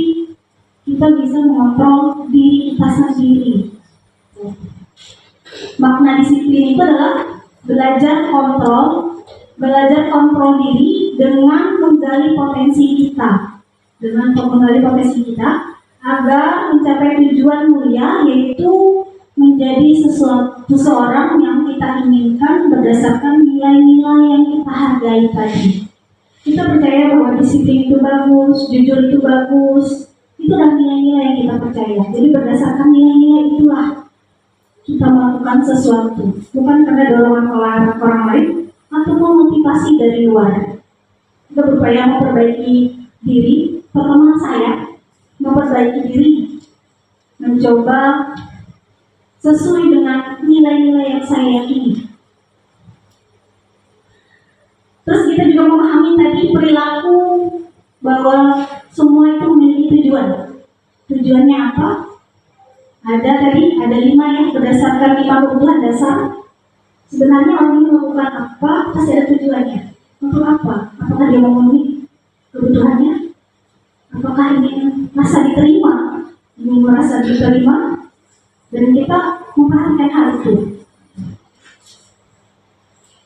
kita bisa mengontrol diri kita sendiri. Makna disiplin itu adalah belajar kontrol diri dengan menggali potensi kita, agar mencapai tujuan mulia, yaitu menjadi seseorang yang kita inginkan berdasarkan nilai-nilai yang kita hargai tadi. Kita percaya bahwa disiplin itu bagus, jujur itu bagus, itu adalah nilai-nilai yang kita percaya. Jadi berdasarkan nilai-nilai itulah kita melakukan sesuatu, bukan karena dorongan orang lain ataupun motivasi dari luar. Kita berupaya memperbaiki diri, terutama saya memperbaiki diri, mencoba sesuai dengan nilai-nilai yang saya yakini. Terus kita juga memahami tadi perilaku bahwa semua itu memiliki tujuan. Tujuannya apa? Ada 5 ya, berdasarkan 5 kebutuhan dasar. Sebenarnya orang ini melakukan apa, pasti ada tujuannya. Untuk apa? Apakah dia memenuhi kebutuhannya? Apakah ingin merasa diterima? Ingin merasa diterima? Dan kita memperhatikan hal itu.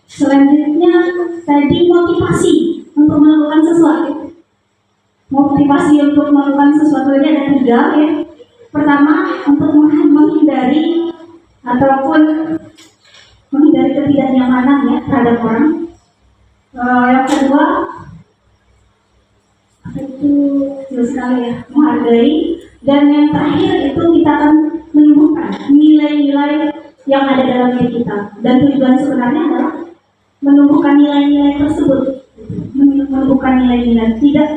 Selanjutnya tadi motivasi untuk melakukan sesuatu. Motivasi untuk melakukan sesuatu ini ada 3 ya. Pertama, untuk menghindari ataupun menghindari ketidaknyamanan ya terhadap orang. Yang kedua, itu jelas sekali ya, menghargai. Dan yang terakhir itu kita akan menumbuhkan nilai-nilai yang ada dalam diri kita. Dan tujuan sebenarnya adalah menumbuhkan nilai-nilai tersebut, menumbuhkan nilai-nilai, tidak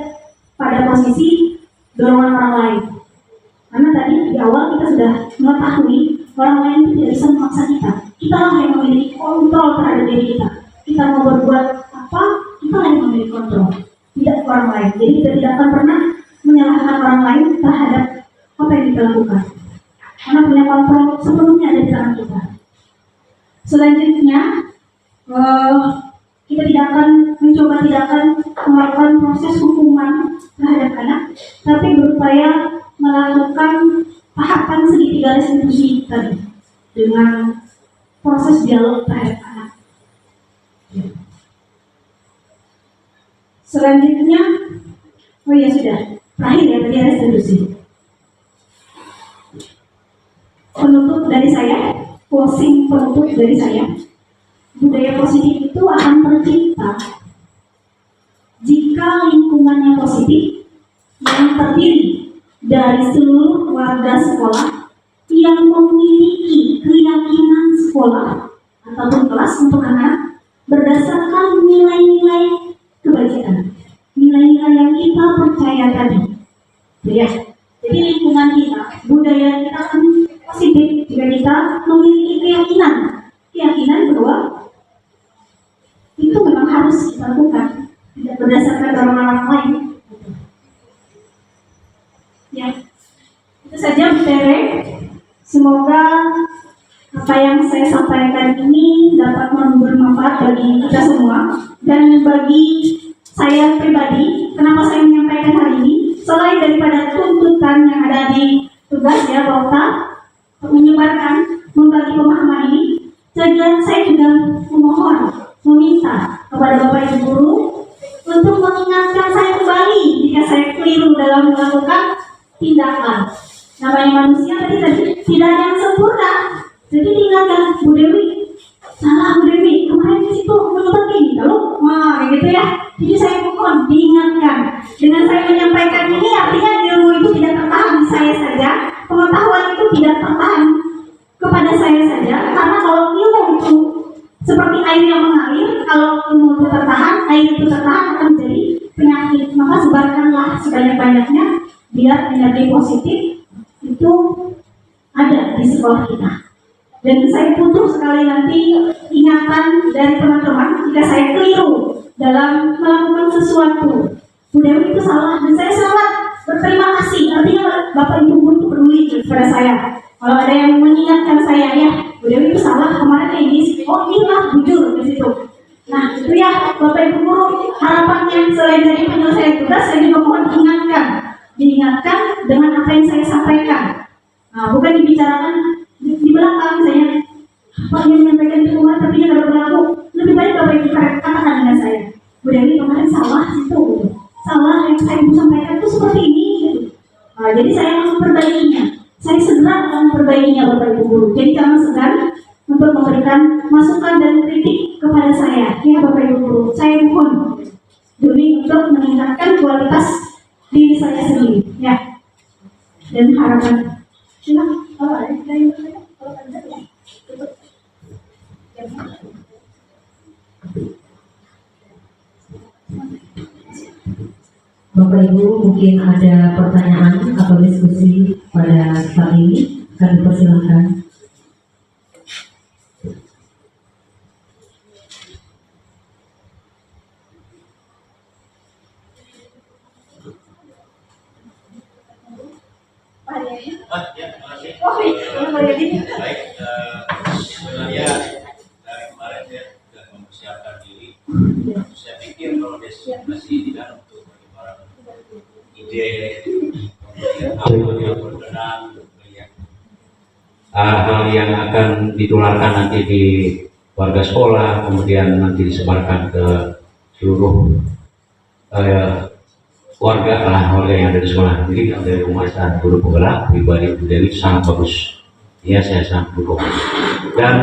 pada posisi dorongan orang lain. Karena tadi di awal kita sudah mengetahui orang lain itu tidak bisa memaksa kita. Kita lah yang memiliki kontrol terhadap diri kita. Kita mau berbuat apa, kita lah yang memiliki kontrol, tidak orang lain. Jadi kita tidak akan pernah menyalahkan orang lain terhadap apa yang kita lakukan. Karena punya kontrol sepenuhnya ada di tangan kita. Selanjutnya, kita tidak akan melakukan proses hukuman terhadap anak, tapi berupaya melakukan tahapan segitiga restitusi tadi dengan proses dialog terhadap anak. Selanjutnya, terakhir ya tadi restitusi. Penutup dari saya, closing penutup dari saya. Budaya positif itu akan tercipta jika lingkungannya positif yang terdiri dari seluruh warga sekolah yang memiliki keyakinan sekolah ataupun kelas untuk anak berdasarkan nilai-nilai kebajikan, nilai-nilai yang kita percaya tadi. Ya, jadi lingkungan kita, budaya kita akan positif jika kita memiliki keyakinan bahwa itu memang harus kita lakukan, tidak berdasarkan dorongan orang lain. Ya, itu saja Bu Tere. Semoga apa yang saya sampaikan ini dapat bermanfaat bagi kita semua dan bagi saya pribadi. Kenapa saya menyampaikan hal ini? Selain daripada tuntutan yang ada di tugas ya Bapak menyebarkan, membagi pemahaman ini, saya juga meminta kepada Bapak Ibu Guru untuk mengingatkan saya kembali jika saya keliru dalam melakukan tindakan. Namanya manusia tadi tidak ada yang sempurna. Jadi diingatkan, Bu Dewi, salah Bu Dewi, kemarin di situ menyebut ini, lalu, kayak gitu ya. Jadi saya mohon diingatkan. Dengan saya menyampaikan ini artinya ilmu itu tidak tertahan di saya saja, pengetahuan itu tidak tertahan kepada saya saja, karena kalau ilmu itu seperti air yang mengalir, kalau ilmu itu tertahan, air itu tertahan akan menjadi penyakit. Maka sebarkanlah sebanyak-banyaknya biar energi positif itu ada di sekolah kita. Dan saya butuh sekali nanti ingatan dari teman-teman jika saya keliru dalam melakukan sesuatu. Bu Dewi itu salah dan saya sangat berterima kasih. Artinya Bapak Ibu Guru itu peduli kepada saya. Kalau ada yang mengingatkan saya, ya Bu Dewi itu salah kemarin kayak gini. Oh iya, jujur di situ. Nah itu ya Bapak Ibu Guru, harapannya selain dari penyelesaian tugas, saya juga mohon diingatkan dengan apa yang saya sampaikan. Nah, bukan dibicarakan di belakang saya apa yang menyampaikan di rumah tapi yang ada berlaku. Lebih baik Bapak Ibu katakan dengan saya, Bu Dewi kemarin salah situ, salah yang saya mau sampaikan itu seperti ini gitu. Nah, jadi saya akan memperbaikinya, saya segera akan memperbaikinya Bapak Ibu Guru. Jadi jangan segan untuk memberikan masukan dan kritik kepada saya, ya Bapak Ibu Guru. Saya mohon demi untuk meningkatkan kualitas diri saya sendiri, ya. Dan harapan Bapak Ibu mungkin ada pertanyaan atau diskusi pada saat ini, kami persilahkan. Baik, sebenarnya dari kemarin saya sudah mempersiapkan diri. Saya pikir kalau destinasi tidak untuk penyebaran ide, kemudian apa yang berkenan, kemudian hal yang akan ditularkan nanti di warga sekolah, kemudian nanti disebarkan ke seluruh warga yang ada di sekolah. Jadi kalau dari rumah saya guru penggerak pribadi Bu Dewi sangat bagus. Ya, saya sangat dukung. Dan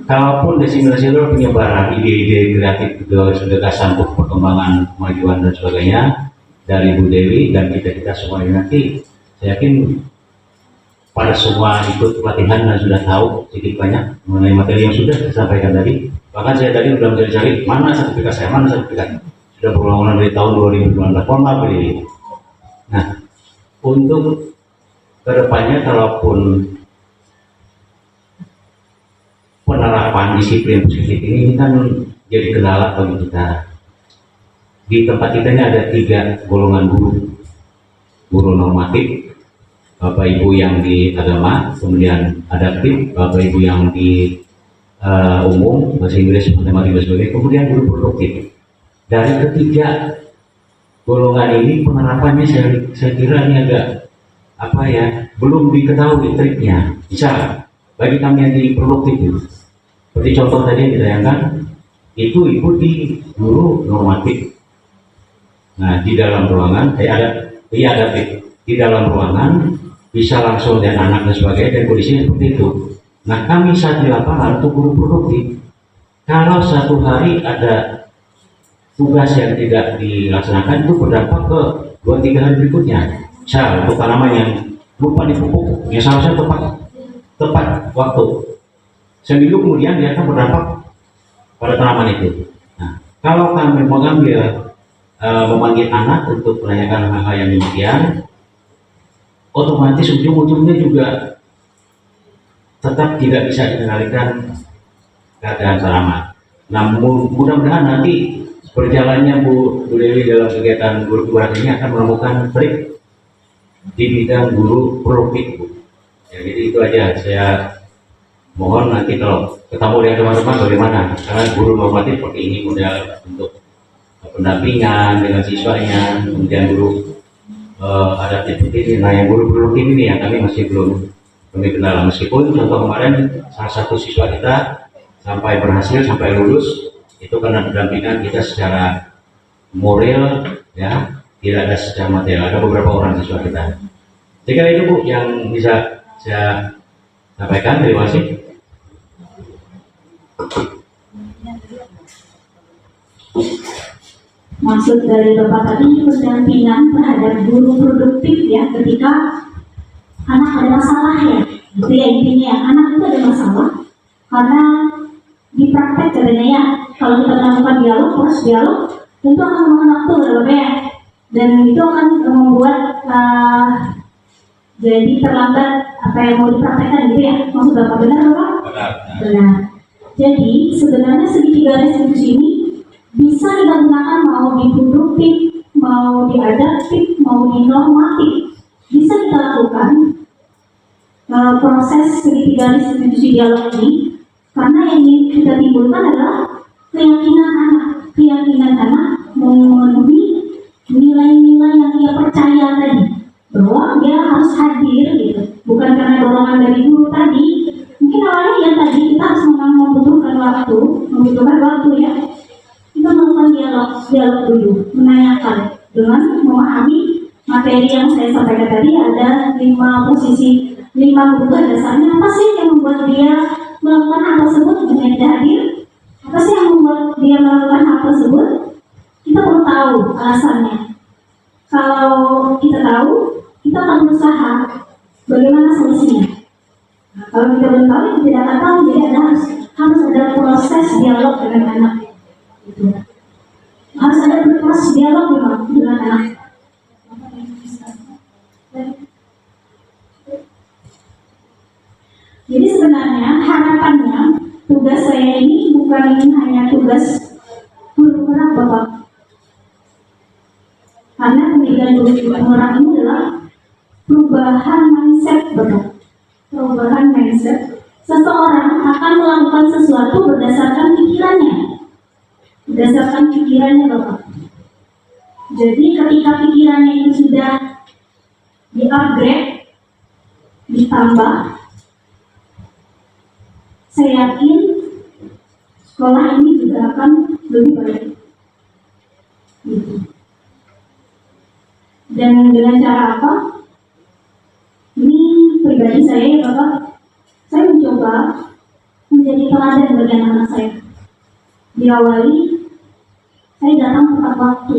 kalaupun destinasi itu penyebaran ide-ide kreatif, gagasan untuk perkembangan kemajuan dan sebagainya dari Bu Dewi dan kita semuanya nanti, saya yakin pada semua ikut pelatihan dan sudah tahu sedikit banyak mengenai materi yang sudah saya sampaikan tadi. Bahkan saya tadi sudah mencari mana sertifikat saya, mana sertifikat. Sudah berulang-ulang dari tahun 2019. Mohon maaf ini. Nah, untuk kedepannya kalaupun penerapan disiplin positif ini kan jadi kendala bagi kita. Di tempat kita ini ada 3 golongan guru. Guru normatif, Bapak Ibu yang di agama, kemudian adaptif, Bapak Ibu yang di umum, bahasa Inggris, matematika dan sebagainya, kemudian guru produktif. Dari ketiga golongan ini penerapannya saya kira ini agak belum diketahui triknya. Misal bagi kami yang di produktif itu, seperti contoh tadi yang ditayangkan, itu ibu di guru normatif. Nah, di dalam ruangan di dalam ruangan bisa langsung dan anak dan sebagainya, dan kondisinya seperti itu. Nah, kami saat di lapangan untuk guru produktif, kalau satu hari ada tugas yang tidak dilaksanakan itu berdampak ke 2-3 hari berikutnya. Misal untuk tanaman yang lupa dipupuk, yang seharusnya tepat waktu, seminggu kemudian dia akan berdampak pada tanaman itu. Nah, kalau kami memanggil anak untuk menanyakan hal-hal yang demikian, otomatis ujung-ujungnya juga tetap tidak bisa dikendalikan keadaan tanaman. Nah, mudah-mudahan nanti berjalannya Bu Dewi dalam kegiatan guru penggerak ini akan menemukan trik di bidang guru produktif, Bu. Ya, jadi itu aja. Saya mohon nanti kalau ketemu dengan teman-teman bagaimana, karena guru normatif seperti ini modal untuk pendampingan dengan siswanya, kemudian guru adaptif ini. Nah, yang guru produktif ini yang kami masih belum kenal. Meskipun contoh kemarin salah satu siswa kita sampai berhasil, sampai lulus, itu karena pendampingan kita secara moral, ya, tidak ada secara material. Ada beberapa orang siswa kita. Jika itu Bu yang bisa saya sampaikan. Terima kasih. Maksud dari Bapak tadi pendampingan terhadap guru produktif ya, ketika anak ada masalah ya, itu ya intinya ya, anak itu ada masalah karena di praktek katanya ya, kalau kita melakukan dialog, proses dialog, tentu akan memakan waktu ya, dan itu akan membuat jadi terlambat apa yang mau dipraktekkan gitu ya. Maksud Bapak benar Bapak? Benar. Jadi sebenarnya segitiga restitusi ini bisa kita gunakan mau di produktif, mau di adaptif, mau di normatif. Bisa kita lakukan proses segitiga restitusi dialog ini, karena yang ingin kita timbulkan adalah keyakinan anak memenuhi nilai-nilai yang dia percaya tadi, bahwa dia harus hadir gitu, bukan karena dorongan dari guru tadi. Mungkin awalnya ya tadi kita harus membutuhkan waktu ya, kita melakukan dialog dulu, menanyakan dengan memahami materi yang saya sampaikan tadi. Ada 5 kebutuhan dasarnya. Apa sih yang membuat dia melakukan hal tersebut dengan tidak hadir? Apa sih yang membuat dia melakukan hal tersebut? Kita perlu tahu alasannya. Kalau kita tahu, kita akan berusaha bagaimana solusinya. Kalau kita belum tahu, kita tidak akan tahu. Jadi harus ada proses dialog dengan anak. Gitu. Harus ada proses dialog memang dengan anak. Jadi sebenarnya harapannya tugas saya ini bukan hanya tugas guru penggerak Bapak. Karena pendidikan guru penggerak ini adalah perubahan mindset Bapak. Perubahan mindset. Seseorang akan melakukan sesuatu berdasarkan pikirannya. Berdasarkan pikirannya Bapak. Jadi ketika pikirannya itu sudah di-upgrade, ditambah, saya yakin sekolah ini juga akan lebih baik. Gitu. Dan dengan cara apa? Ini pribadi saya ya Bapak, saya mencoba menjadi teladan bagi anak saya. Diawali, saya datang tepat waktu.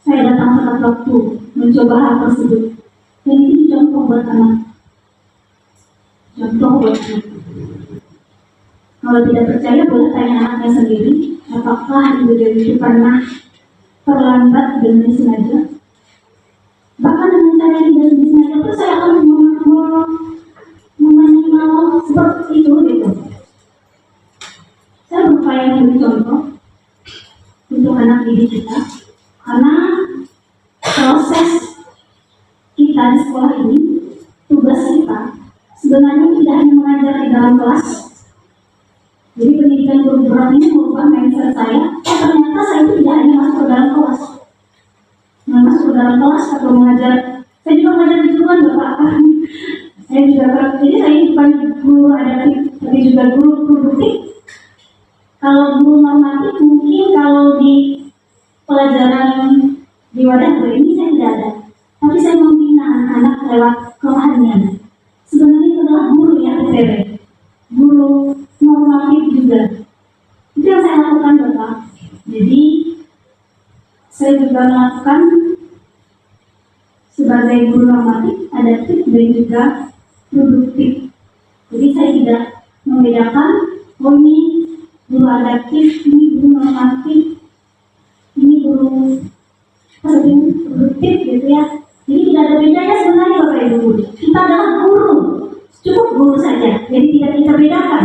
Saya datang tepat waktu mencoba hal tersebut. Dan ini contoh buat anak. Contoh buat anak. Kalau tidak percaya boleh tanya anaknya sendiri, apakah Ibu Dewi itu pernah terlambat dengan sengaja? Bahkan dengan cara tidak sengaja pun saya akan memanimal seperti itu gitu. Saya berupaya memberi contoh untuk anak didik kita, karena proses kita di sekolah ini, tugas kita sebenarnya tidak hanya mengajar di dalam kelas. Jadi pendidikan guru penggerak ini merubah mindset saya. Ternyata saya itu tidak hanya masuk ke dalam kelas, masuk ke dalam kelas atau mengajar. Saya juga mengajar di Tuhan Bapak. Saya juga jadi saya bukan guru adaptif, tapi juga guru produktif. Kalau guru normatif mungkin kalau di pelajaran di wadah ini saya tidak ada. Tapi saya membina anak-anak lewat kerohanian. Sebenarnya itu adalah guru yang PTW, guru normatif juga. Itu yang saya lakukan Bapak. Jadi saya juga melakukan sebagai guru normatif, adaptif dan juga produktif. Jadi saya tidak membedakan, oh ini guru adaptif, ini guru normatif, ini guru produktif gitu ya. Jadi tidak ada bedanya sebenarnya Bapak Ibu guru. Kita adalah guru, cukup guru saja. Jadi tidak kita bedakan.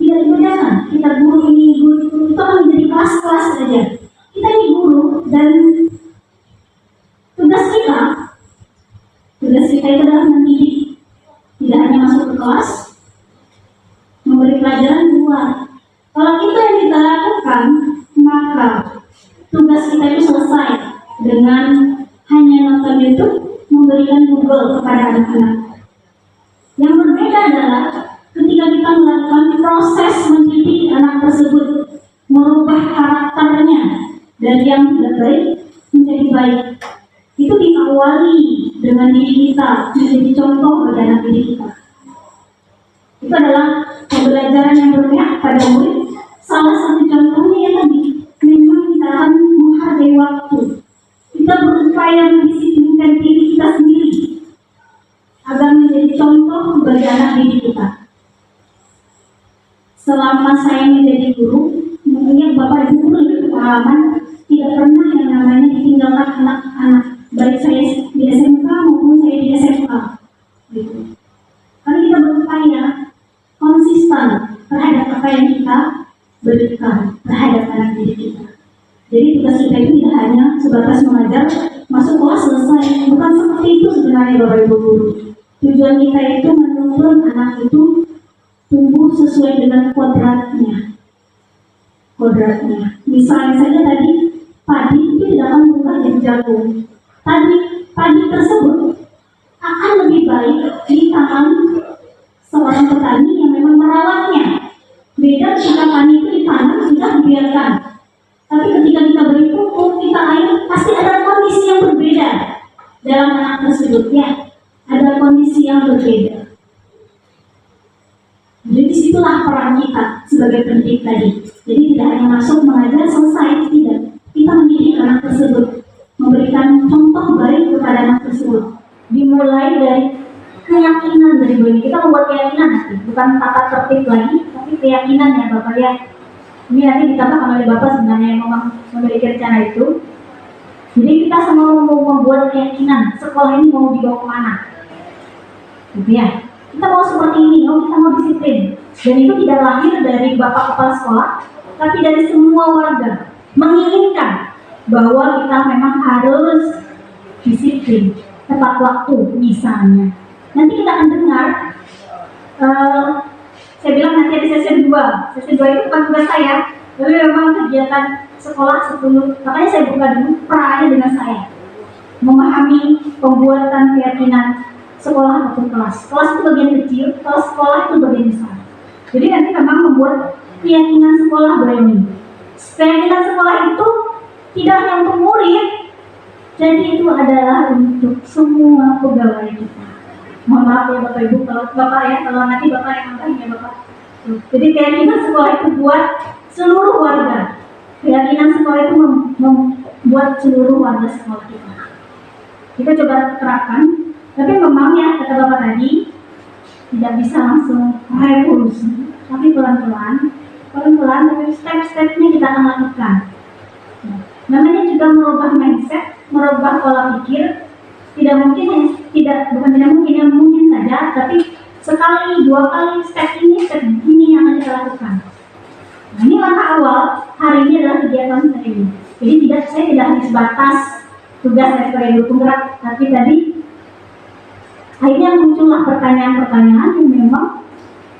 Tidak dibedakan. Kita guru ini, guru itu akan menjadi kelas-kelas saja. Kita ini guru dan tugas kita itu adalah mendidik. Tidak hanya masuk ke kelas, memberi pelajaran luar. Kalau itu yang kita lakukan, maka tugas kita itu selesai dengan hanya nonton YouTube, memberikan Google kepada anak-anak. Yang berbeda adalah ketika kita melakukan proses mendidik anak tersebut, merubah karakternya dari yang tidak baik menjadi baik. Itu diawali dengan diri kita, menjadi contoh bagi anak didik kita. Itu adalah pembelajaran yang berpihak pada murid. Salah satu contohnya yang tadi, memang kita akan menghargai waktu. Kita berupaya mendisiplinkan diri kita sendiri agar menjadi contoh bagi anak didik kita. Selama saya menjadi guru, mungkin Bapak Ibu guru lebih pengalaman, tidak pernah yang namanya ditinggalkan anak-anak, baik saya di SMK maupun saya di SMK. Gitu. Karena kita berupaya konsisten terhadap apa yang kita berikan terhadap anak didik kita. Jadi tugas kita itu tidak hanya sebatas mengajar, masuk kelas selesai. Bukan seperti itu sebenarnya Bapak Ibu guru. Tujuan kita itu menuntun anak itu tumbuh sesuai dengan kodratnya. Misalnya saja tadi, padi itu tidak akan berubah jadi jagung. Padi tersebut akan lebih baik di tangan seorang petani yang memang merawatnya. Beda jika padi itu ditanam sudah dibiarkan. Tapi ketika kita beri pupuk, kita air, pasti ada kondisi yang berbeda dalam anak tersebut ya. Ada kondisi yang berbeda. Jadi disitulah peran kita sebagai pendidik tadi. Jadi tidak hanya masuk mengajar selesai, tidak. Kita mendidik anak tersebut, memberikan contoh baik kepada anak tersebut. Dimulai dari keyakinan dari bayi kita bukan tata tertib lagi, tapi keyakinan ya Bapak ya. Ini nanti ditambahkan oleh Bapak sebenarnya yang memang memiliki rencana itu. Jadi kita semua mau membuat keyakinan sekolah ini mau dibawa kemana, gitu ya. Kita mau seperti ini, kita mau disiplin. Dan itu tidak lahir dari Bapak Kepala Sekolah, tapi dari semua warga menginginkan bahwa kita memang harus disiplin, tepat waktu misalnya. Nanti kita akan dengar, saya bilang nanti ada sesi 2. Sesi 2 itu bukan tugas saya, tapi memang kegiatan sekolah 10. Makanya saya buka dulu peranya dengan saya. Memahami pembuatan keyakinan sekolah atau kelas. Kelas itu bagian kecil, kalau sekolah itu bagian besar. Jadi nanti memang membuat keyakinan sekolah ini. Keyakinan sekolah itu tidak hanya untuk murid, jadi itu adalah untuk semua pegawai kita. Mohon maaf ya Bapak Ibu, kalau Bapak ya, kalau nanti Bapak yang nambahin ya Bapak. Jadi keyakinan sekolah itu buat seluruh warga. Keyakinan sekolah itu membuat seluruh warga sekolah kita. Kita coba terapkan, tapi memang ya kata Bapak tadi tidak bisa langsung revolusi, tapi pelan-pelan, tapi step-stepnya kita akan lakukan. Namanya juga merubah mindset, merubah pola pikir. Tidak mungkin, yang mungkin saja, tapi sekali, 2 kali, step ini yang akan kita lakukan. Nah, ini langkah awal. Hari ini adalah kegiatan hari ini. Jadi saya tidak hanya sebatas tugas saya sebagai guru penggerak, tapi tadi akhirnya muncullah pertanyaan-pertanyaan yang memang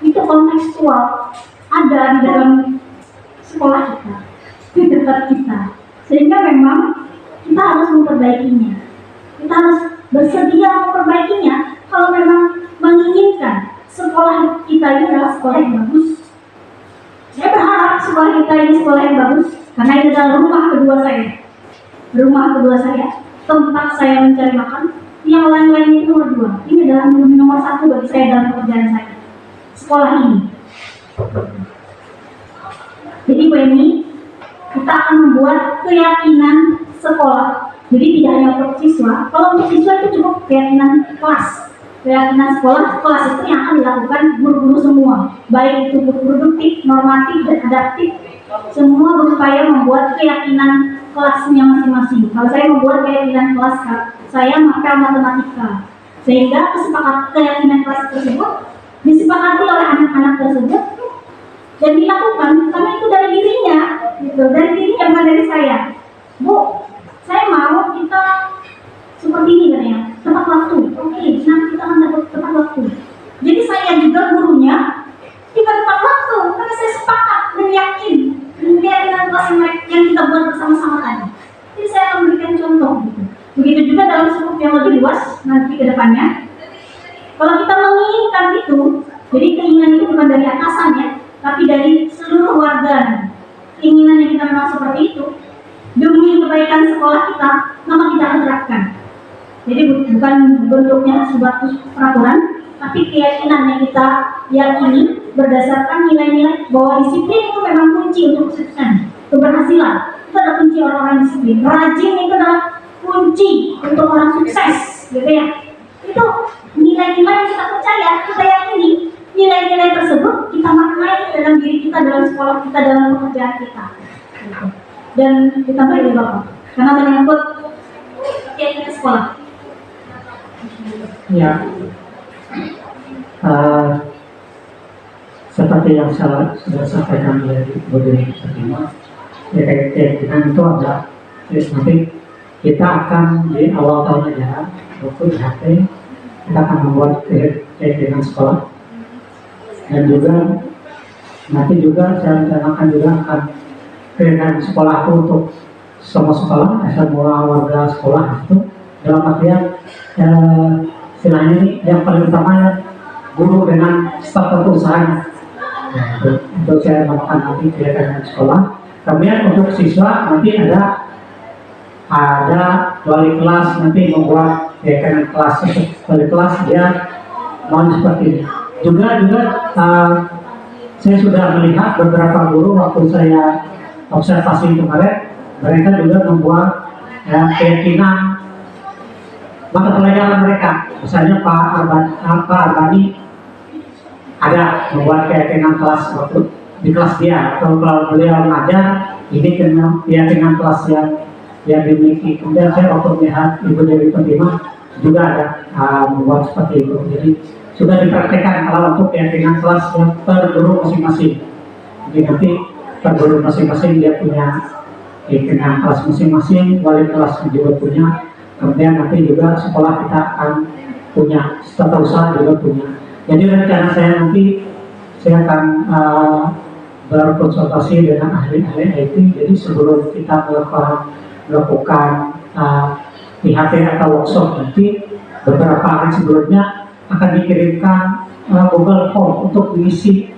itu kontekstual, ada di dalam sekolah kita, di dekat kita. Sehingga memang kita harus memperbaikinya. Kita harus bersedia memperbaikinya kalau memang menginginkan sekolah kita ini adalah sekolah yang bagus. Saya berharap sekolah kita ini sekolah yang bagus, karena ini adalah rumah kedua saya. Rumah kedua saya, tempat saya mencari makan. Yang lain-lain itu nomor 2. Ini adalah nomor 1 bagi saya dalam pekerjaan saya. Sekolah ini. Jadi Bu Eni, kita akan membuat keyakinan sekolah. Jadi tidak hanya untuk siswa. Kalau untuk siswa itu cukup keyakinan kelas. Keyakinan sekolah, kelas itu yang akan dilakukan guru-guru semua. Baik itu produktif, normatif, dan adaptif. Semua berupaya membuat keyakinan kelasnya masing-masing. Kalau saya membuat keyakinan kelas, saya mapel matematika. Sehingga kesepakatan keyakinan kelas tersebut disepakati oleh anak-anak tersebut dan dilakukan, karena itu dari dirinya, gitu. Dari dirinya, bukan dari saya. Bu, saya mau kita seperti ini kan ya, tepat waktu. Oke, nanti kita akan dapat tepat waktu. Jadi saya juga gurunya juga tepat waktu, karena saya sepakat dan yakin keyakinan kelas yang kita buat bersama-sama tadi. Jadi saya akan memberikan contoh gitu. Begitu juga dalam skup yang lebih luas nanti ke depannya. Kalau kita menginginkan itu, jadi keinginan itu bukan dari atasannya, tapi dari seluruh warga. Keinginan yang kita memang seperti itu, demi kebaikan sekolah kita, maka kita akan terapkan. Jadi bukan bentuknya suatu peraturan, tapi keyakinan yang kita yakini berdasarkan nilai-nilai bahwa disiplin itu memang kunci untuk kesuksesan, keberhasilan. Itu adalah kunci orang-orang disiplin. Rajin itu adalah kunci untuk orang sukses, gitu ya. Itu nilai-nilai yang kita percaya, kita yakini. Nilai-nilai tersebut kita maknai dalam diri kita, dalam sekolah kita, dalam pekerjaan kita. Gitu. Dan ditambah ini Bapak, karena menyangkut keyakinan sekolah. Ya, seperti yang saya sudah sampaikan dari Budaya Pertama, keyakinan itu ada. Nanti kita akan di awal tahun aja, waktu di HP, kita akan membuat keyakinan sekolah. Dan juga nanti juga saya rencanakan juga akan keyakinan sekolah itu untuk semua sekolah, semua warga sekolah itu dalam artian istilahnya ini yang paling utama guru dengan staf atau usahanya. Nah, untuk saya melakukan nanti kegiatan sekolah. Kemudian untuk siswa nanti ada wali kelas nanti membuat kegiatan kelas. Wali kelas dia mau seperti ini. Juga saya sudah melihat beberapa guru waktu saya observasi kemarin, mereka juga membuat keyakinan mata pelajaran mereka. Misalnya Pak Arbani ada membuat keyakinan kelas waktu di kelas dia, atau kalau beliau mengajar ini keyakinan kelas yang dimiliki. Kemudian saya waktu melihat Ibu Dewi Fatimah juga ada membuat seperti itu. Jadi sudah dipraktekkan kalau untuk keyakinan kelas yang per guru masing-masing. Jadi nanti per guru masing-masing dia punya keyakinan kelas masing-masing, wali kelas juga punya. Kemudian nanti juga sekolah kita akan punya, tata usaha juga punya. Jadi rencana saya nanti saya akan berkonsultasi dengan ahli-ahli IT. Jadi sebelum kita melakukan PHP atau workshop nanti beberapa hari sebelumnya akan dikirimkan Google Form untuk mengisi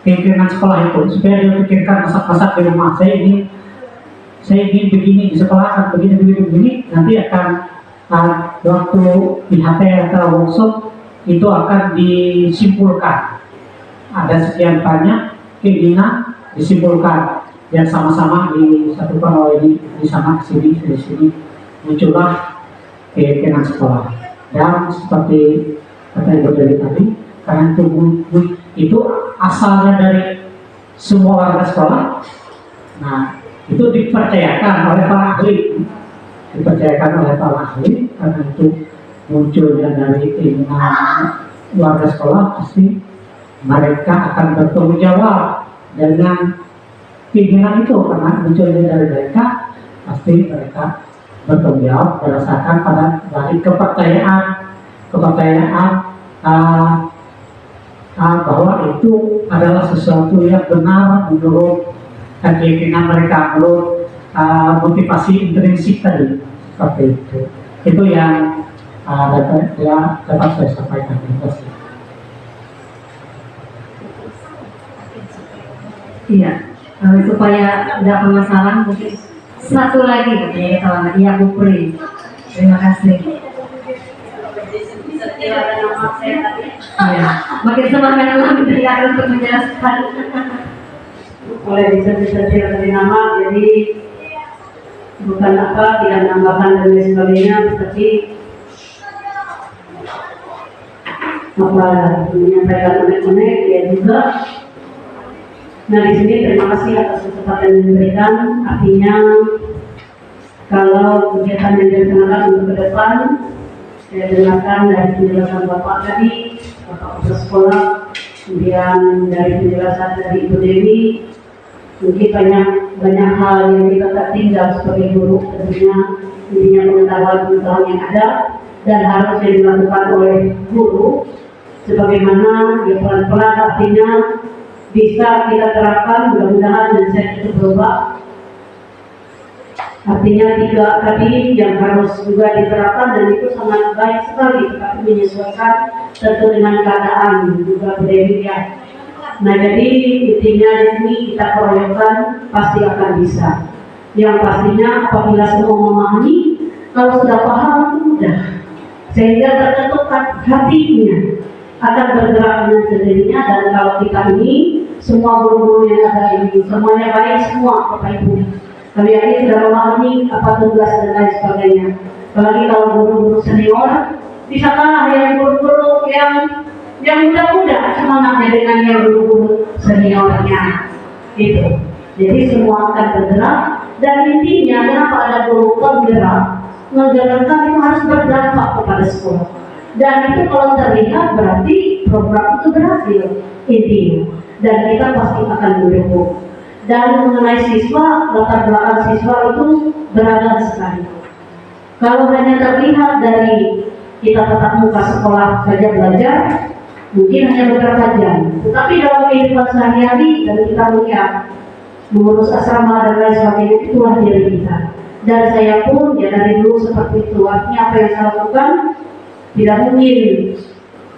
keyakinan sekolah itu supaya dia pikirkan masak-masak di rumah. Saya ingin begini di sekolah akan begini nanti akan waktu PHP atau workshop itu akan disimpulkan. Ada sekian banyak keinginan disimpulkan dan sama-sama disatukan oleh di sana di sini muncullah keyakinan sekolah. Dan seperti kata Ibu Dewi tadi, karena itu asalnya dari semua warga sekolah. Nah, itu dipercayakan oleh para ahli, karena itu munculnya dari keinginan warga sekolah, pasti mereka akan bertanggung jawab dengan keinginan itu. Karena munculnya dari mereka, pasti mereka bertanggung jawab berdasarkan pada dari kepercayaan bahwa itu adalah sesuatu yang benar menurut keyakinan mereka, menurut motivasi intrinsik tadi, seperti itu. Itu yang dapat saya sampaikan. Terima kasih. Iya, supaya tidak bermasalah mungkin satu lagi katanya kawan. Iya, Bu Pri. Terima kasih. Ya, makin semangat lagi dari untuk menjelaskan. Oleh bisa dari nama, jadi bukan tidak menambahkan dan lain sebagainya, tetapi menyampaikan unek-unek ya juga. Nah, di sini terima kasih atas kesempatan yang diberikan. Artinya kalau kegiatan yang direncanakan untuk ke depan, saya dengarkan dari penjelasan Bapak tadi, Bapak Kepala Sekolah, kemudian dari penjelasan dari Ibu Dewi, mungkin banyak hal yang kita tak tinggal sebagai guru, tentunya intinya pengetahuan yang ada dan harus yang dilakukan oleh guru, sebagaimana ya pelan-pelan artinya bisa kita terapkan, mudah-mudahan dan saya itu berubah. Artinya 3 tadi yang harus juga diterapkan dan itu sangat baik sekali, tetapi menyesuaikan tentu dengan keadaan juga budaya. Nah, jadi intinya di sini kita keroyokan pasti akan bisa. Yang pastinya apabila semua memahami, kalau sudah paham itu mudah, sehingga tertentukan hatinya akan bergerak dengan sendirinya. Dan kalau kita ini semua guru-guru yang ada ini semuanya baik semua Bapak Ibu, kami yakin sudah memahami apa tugas dan lain sebagainya. Apalagi kalau guru-guru senior bisa kalah yang guru-guru yang muda-muda semangatnya dengan yang guru-guru seniornya itu. Jadi semua akan bergerak dan intinya kenapa ada guru penggerak, menggerakkan itu harus berdampak kepada sekolah. Dan itu kalau terlihat berarti program itu berhasil intinya, dan kita pasti akan mendukung. Dan mengenai siswa, latar belakang siswa itu beragam sekali. Kalau hanya terlihat dari kita tatap muka sekolah saja belajar, mungkin hanya beberapa jam. Tetapi dalam kehidupan sehari-hari dan kita melihat mengurus asrama dan lain sebagainya, itulah diri kita. Dan saya pun ya dari dulu seperti itu. Artinya apa yang saya lakukan tidak mungkin.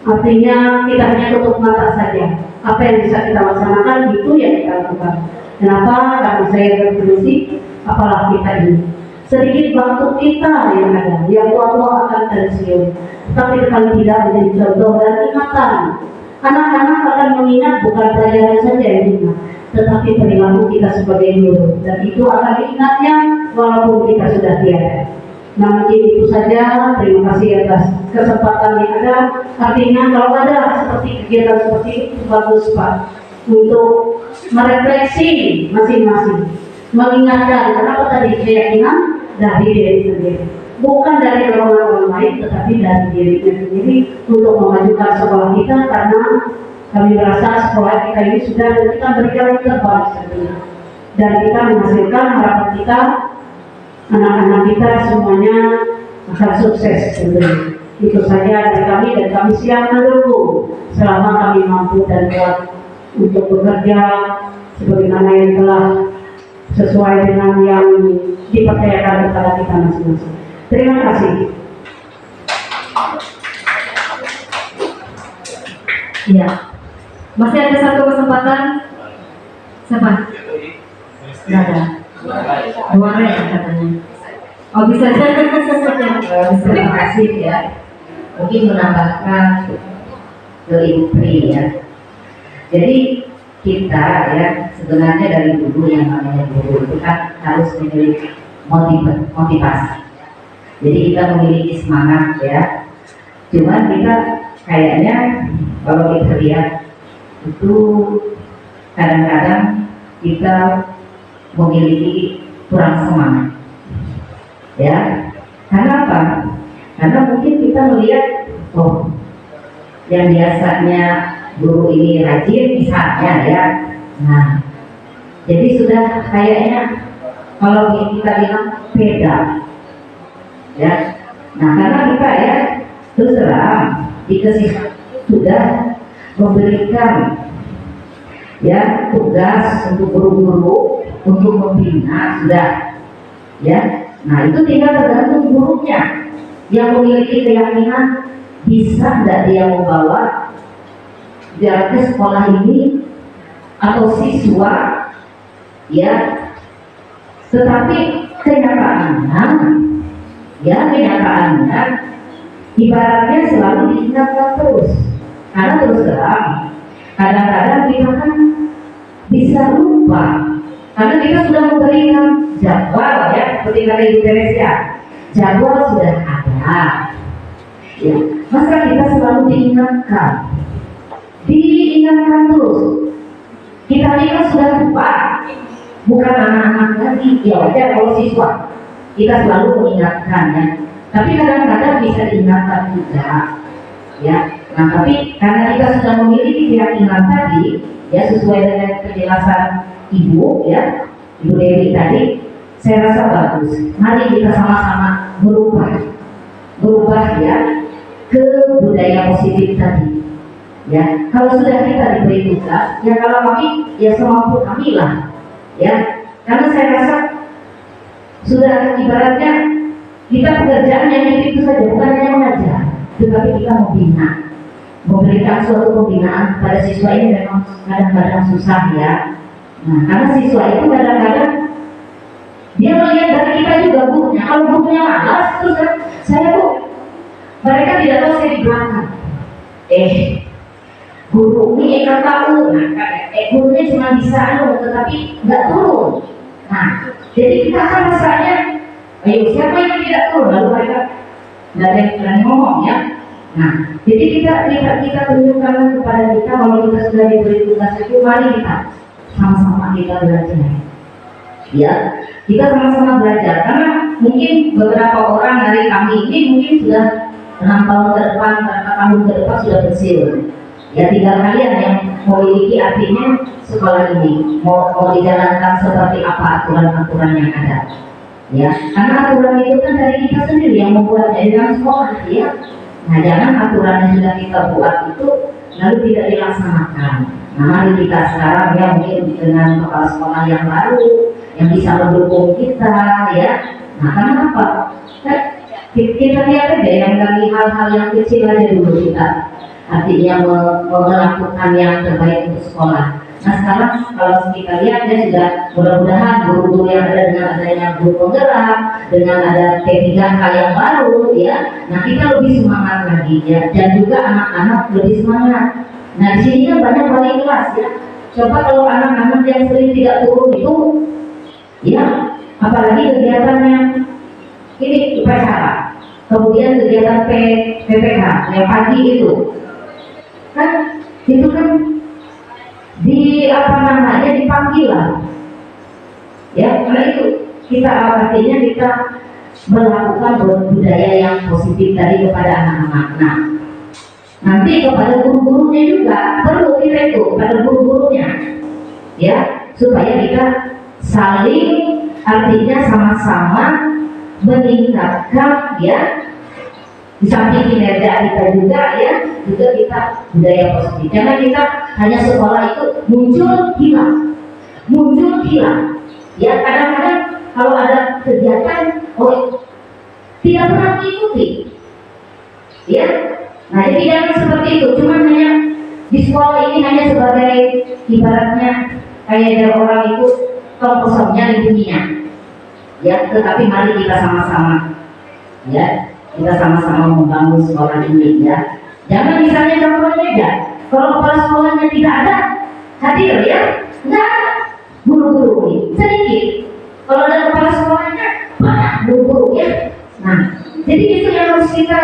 Artinya kita hanya tutup mata saja. Apa yang bisa kita laksanakan itu yang kita lakukan. Kenapa? Karena saya berprinsip apalah kita ini. Sedikit waktu kita yang ada, yang tua-tua akan pensiun. Tapi paling tidak menjadi contoh dan ingatan. Anak-anak akan mengingat bukan pelajaran saja yang diingat, tetapi perilaku kita sebagai guru. Dan itu akan diingatnya walaupun kita sudah tiada. Nah mungkin itu saja, terima kasih atas kesempatan yang ada. Artinya kalau ada seperti kegiatan seperti itu bagus Pak, untuk merefleksi masing-masing, mengingatkan kenapa tadi keyakinan dari diri sendiri, bukan dari orang lain, tetapi dari dirinya sendiri untuk memajukan sekolah kita, karena kami merasa sekolah kita ini sudah kita berjalan terbaik sebenarnya, dan kita menghasilkan harapan kita, anak-anak kita semuanya akan sukses sebenarnya. Itu saja dari kami, dan kami siap mendukung selama kami mampu dan kuat untuk bekerja sebagaimana yang telah sesuai dengan yang dipercayakan kepada kita masing-masing. Terima kasih. Ya, masih ada satu kesempatan. Siapa? Nggak ada. Dua ya katanya. Oh bisa saja. Terima kasih ya. Mungkin menambahkan ke Ibu Pri ya. Jadi kita ya sebenarnya dari dulu yang namanya guru itu kan harus memiliki motivasi. Jadi kita memiliki semangat ya. Cuman kita kayaknya kalau kita lihat itu kadang-kadang kita memiliki kurang semangat ya. Karena apa? Karena mungkin kita melihat oh yang biasanya guru ini rajin misalnya ya, nah jadi sudah kayaknya kalau kita bilang beda ya. Nah karena kita ya terus terang dikasih sudah memberikan ya tugas untuk guru-guru untuk membina sudah ya. Nah itu tinggal tergantung gurunya yang memiliki keyakinan bisa tidak dia membawa jaraknya sekolah ini atau siswa ya. Tetapi kenyataannya ibaratnya selalu diingatkan terus, karena terus terang kadang-kadang kita kan bisa lupa karena kita sudah memberikan jadwal ya, seperti kata Ibu Teresia, jadwal sudah ada ya. Masa kita selalu diingatkan terus. Kita ini kan sudah tua, bukan anak-anak lagi. Ya wajar kalau siswa kita selalu mengingatkan ya. Tapi kadang-kadang bisa diingatkan juga ya. Nah tapi karena kita sudah memiliki keyakinan tadi ya, sesuai dengan penjelasan Ibu ya, Ibu Dewi tadi, saya rasa bagus. Mari kita sama-sama berubah ya ke budaya positif tadi. Ya, kalau sudah kita diberi tugas, ya kalau kami, ya semampu kami lah, ya. Karena saya rasa sudah ibaratnya kita pekerjaan yang itu saja, bukan hanya mengajar, tetapi kita memberikan suatu pembinaan pada siswa ini memang kadang-kadang susah ya. Nah, karena siswa itu kadang-kadang dia melihat dari kita juga gurunya. Kalau gurunya malas, terus saya tuh mereka tidak tahu saya di belakang. Guru ini tahu, gurunya cuma bisa tetapi nggak turun. Nah, jadi kita akan rasanya, ayo siapa yang tidak turun? Lalu mereka nggak ada yang berani ngomong ya. Nah, jadi kita tunjukkan kepada kita kalau kita sudah diberi tugas itu, mari kita sama-sama kita belajar. Ya, kita sama-sama belajar karena mungkin beberapa orang dari kami ini mungkin sudah 6 tahun ke depan, 4 tahun ke depan sudah pensiun. Ya tinggal kalian yang memiliki artinya sekolah ini mau dijalankan seperti apa aturan-aturan yang ada. Ya, karena aturan itu kan dari kita sendiri yang membuatnya di dalam sekolah ya. Nah, jangan aturan yang sudah kita buat itu lalu tidak dilaksanakan. Nah, mari kita sekarang ya mungkin dengan kepala sekolah yang baru yang bisa mendukung kita ya. Nah, karena apa? Kita lihat aja yang dari hal-hal yang kecil aja dulu kita. Artinya melakukan yang terbaik untuk sekolah. Nah sekarang kalau kita lihat ya sudah mudah-mudahan guru-guru yang ada dengan adanya guru penggerak, dengan ada P3K yang baru ya, nah kita lebih semangat lagi ya, dan juga anak-anak lebih semangat. Nah di sini kan banyak wali kelas ya. Coba kalau anak-anak yang sering tidak turun itu, ya apalagi kegiatannya ini upacara, kemudian kegiatan PPK yang pagi itu kan di apa namanya di panggilan ya, karena itu kita artinya kita melakukan budaya yang positif tadi kepada anak-anak. Nah, nanti kepada guru-gurunya juga perlu kita itu kepada guru-gurunya ya, supaya kita saling artinya sama-sama meningkatkan ya, di samping kinerja kita juga ya, juga kita budaya positif. Jangan kita hanya sekolah itu muncul hilang ya, kadang-kadang kalau ada kegiatan tidak pernah mengikuti ya. Nah, jadi jangan seperti itu, cuma hanya di sekolah ini hanya sebagai ibaratnya kayak ada orang itu tong kosongnya di dunia ya, tetapi mari kita sama-sama ya, kita sama-sama membangun sekolah ini ya. Jangan misalnya contohnya aja, kalau kepala sekolahnya tidak ada hadir ya, enggak ada guru-guru ini sedikit, kalau ada kepala sekolahnya banyak guru-guru ya. Nah, jadi itu yang harus kita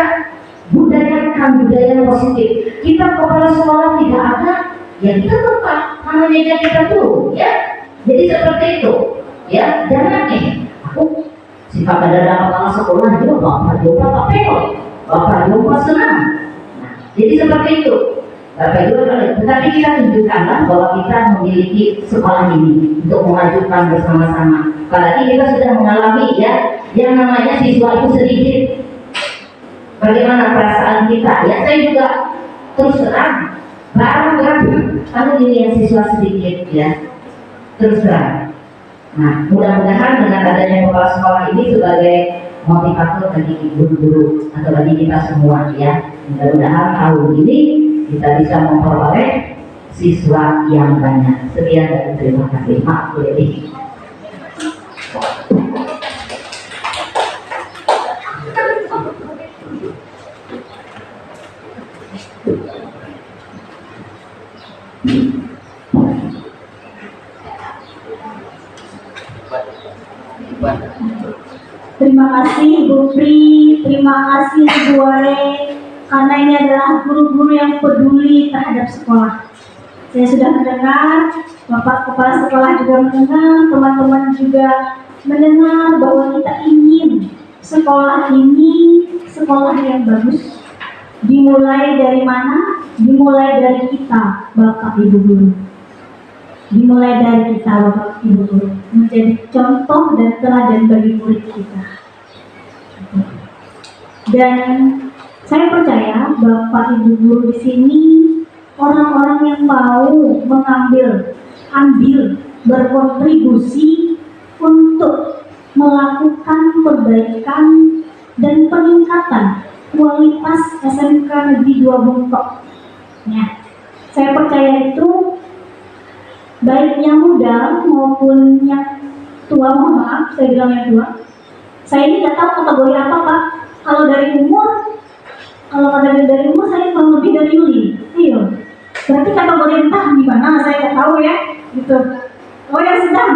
budayakan, budaya positif. Kita kepala sekolah tidak ada, ya kita tetap namanya kita turun ya. Jadi seperti itu ya, jangan aku sifat ada kepala sekolah juga bapak juga bapak juga senang. Nah, jadi seperti itu bapak juga, tetapi kita tunjukkanlah bahwa kita memiliki sekolah ini untuk memajukan bersama-sama. Apalagi kita sudah mengalami ya yang namanya siswa itu sedikit, bagaimana perasaan kita ya. Saya juga terus terang baru ini yang siswa sedikit ya, terus terang. Nah, mudah-mudahan dengan adanya kepala sekolah ini sebagai motivator bagi guru-guru atau bagi kita semua ya, mudah-mudahan tahun ini kita bisa memperoleh siswa yang banyak. Sekian dan terima kasih. Maaf lebih. Terima kasih Bu Pri, terima kasih Bu Ware, karena ini adalah guru-guru yang peduli terhadap sekolah. Saya sudah mendengar, Bapak Kepala Sekolah juga mendengar, teman-teman juga mendengar bahwa kita ingin sekolah ini sekolah yang bagus. Dimulai dari mana? Dimulai dari kita, Bapak Ibu Guru. Dimulai dari kita, Bapak Ibu Guru, menjadi contoh dan teladan bagi murid kita. Dan saya percaya Bapak Ibu Guru di sini orang-orang yang mau berkontribusi untuk melakukan perbaikan dan peningkatan kualitas SMK Negeri 2 Buntok. Ya, saya percaya itu baik yang muda maupun yang tua, mohon maaf saya bilang yang tua. Saya ini nggak tahu kategori apa Pak. Kalau dari umur saya kurang lebih dari Yuli. Iya. Berarti kategori entah gimana saya nggak tahu ya, gitu. Oh yang sedang.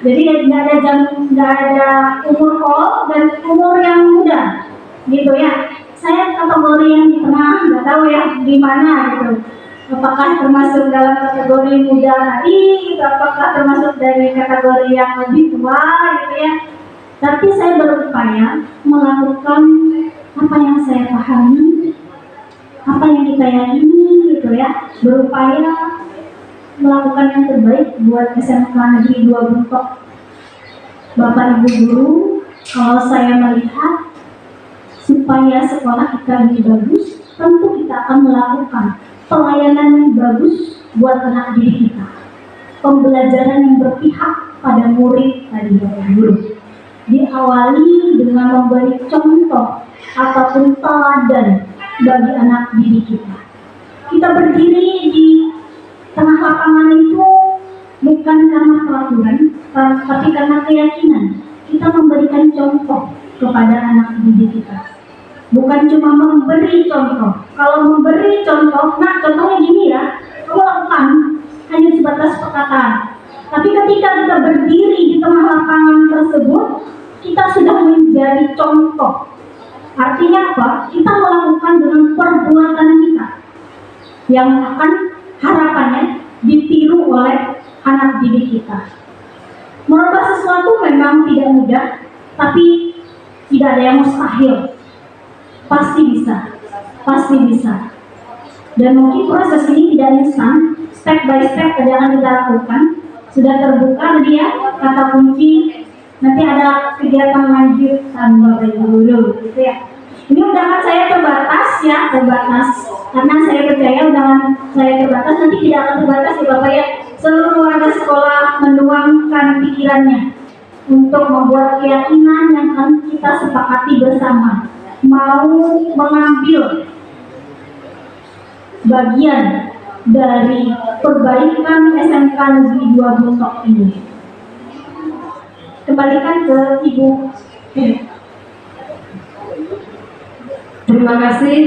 Jadi nggak ada umur kol dan umur yang muda, gitu ya. Saya kategori yang di tengah, nggak tahu ya di mana gitu. Apakah termasuk dalam kategori muda tadi, gitu, apakah termasuk dari kategori yang lebih tua, gitu ya. Tapi saya berupaya melakukan apa yang saya pahami, apa yang kita yakini, gitu ya. Berupaya melakukan yang terbaik buat SMK Negeri 2 Buntok. Bapak Ibu Guru, kalau saya melihat supaya sekolah kita lebih bagus, tentu kita akan melakukan pelayanan yang bagus buat anak didik kita, pembelajaran yang berpihak pada murid tadi Bapak Guru, diawali dengan memberi contoh ataupun teladan bagi anak didik kita. Kita berdiri di tengah lapangan itu bukan karena peraturan, tapi karena keyakinan. Kita memberikan contoh kepada anak didik kita. Bukan cuma memberi contoh. Kalau memberi contoh, nah contohnya gini ya, kamu lakukan, hanya sebatas perkataan. Tapi ketika kita berdiri di tengah lapangan tersebut, kita sudah menjadi menjadi contoh. Artinya apa? Kita melakukan dengan perbuatan kita yang akan harapannya ditiru oleh anak didik kita. Merubah sesuatu memang tidak mudah, tapi tidak ada yang mustahil. Pasti bisa, pasti bisa. Dan mungkin proses ini tidak instan, step by step yang kita lakukan. Sudah terbuka tadi ya, kata kunci. Nanti ada kegiatan lanjutan Bapak Ibu Guru, gitu ya. Ini undangan saya terbatas ya, terbatas. Karena saya percaya undangan saya terbatas, nanti tidak akan terbatas ya Bapak ya. Seluruh warga sekolah menuangkan pikirannya untuk membuat keyakinan yang akan kita sepakati bersama. Mau mengambil bagian dari perbaikan SMK Negeri 2 Buntok ini. Kembalikan ke Ibu. Terima kasih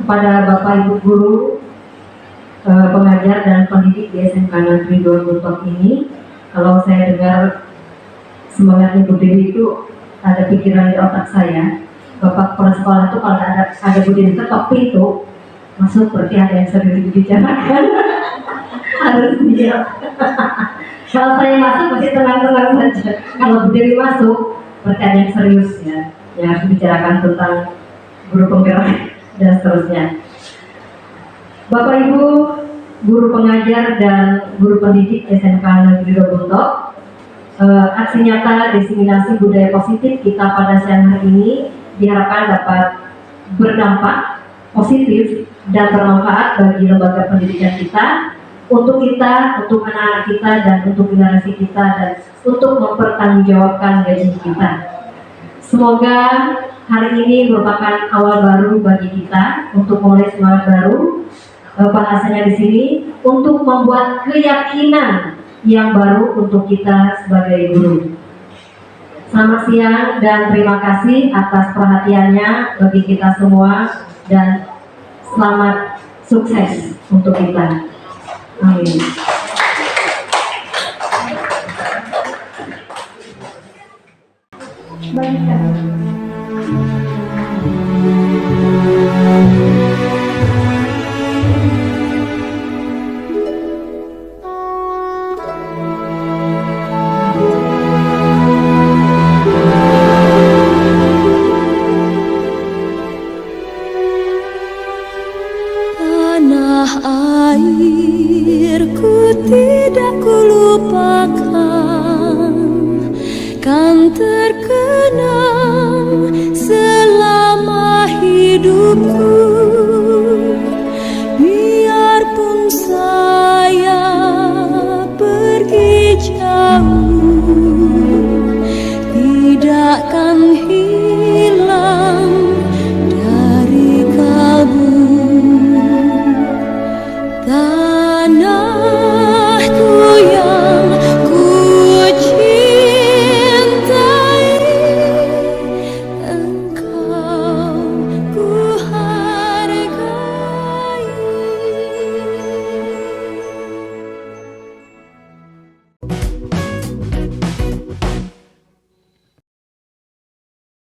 kepada Bapak Ibu Guru, pengajar dan pendidik di SMK Negeri 2 Buntok ini. Kalau saya dengar semangat Ibu Dewi itu ada pikiran di otak saya. Bapak kepala sekolah itu kalau ada Bu Dewi ketok pintu masuk, berarti ada yang serius dibicarakan. Harus dijawab. Kalau saya masuk masih tenang-tenang saja. Kalau Bu Dewi masuk berarti ada yang serius ya, yang harus dibicarakan tentang guru penggerak dan seterusnya. Bapak Ibu guru pengajar dan guru pendidik SMK Negeri 2 Buntok, aksi nyata diseminasi budaya positif kita pada siang hari ini diharapkan dapat berdampak positif dan bermanfaat bagi lembaga pendidikan kita, untuk anak-anak kita, dan untuk generasi kita, dan untuk mempertanggungjawabkan gaji kita. Semoga hari ini merupakan awal baru bagi kita untuk mulai semangat baru. Bahasanya di sini untuk membuat keyakinan yang baru untuk kita sebagai guru. Selamat siang dan terima kasih atas perhatiannya bagi kita semua, dan selamat sukses untuk kita. Amin. Tanah airku tidak kulupakan, kan terkenang selama hidupku.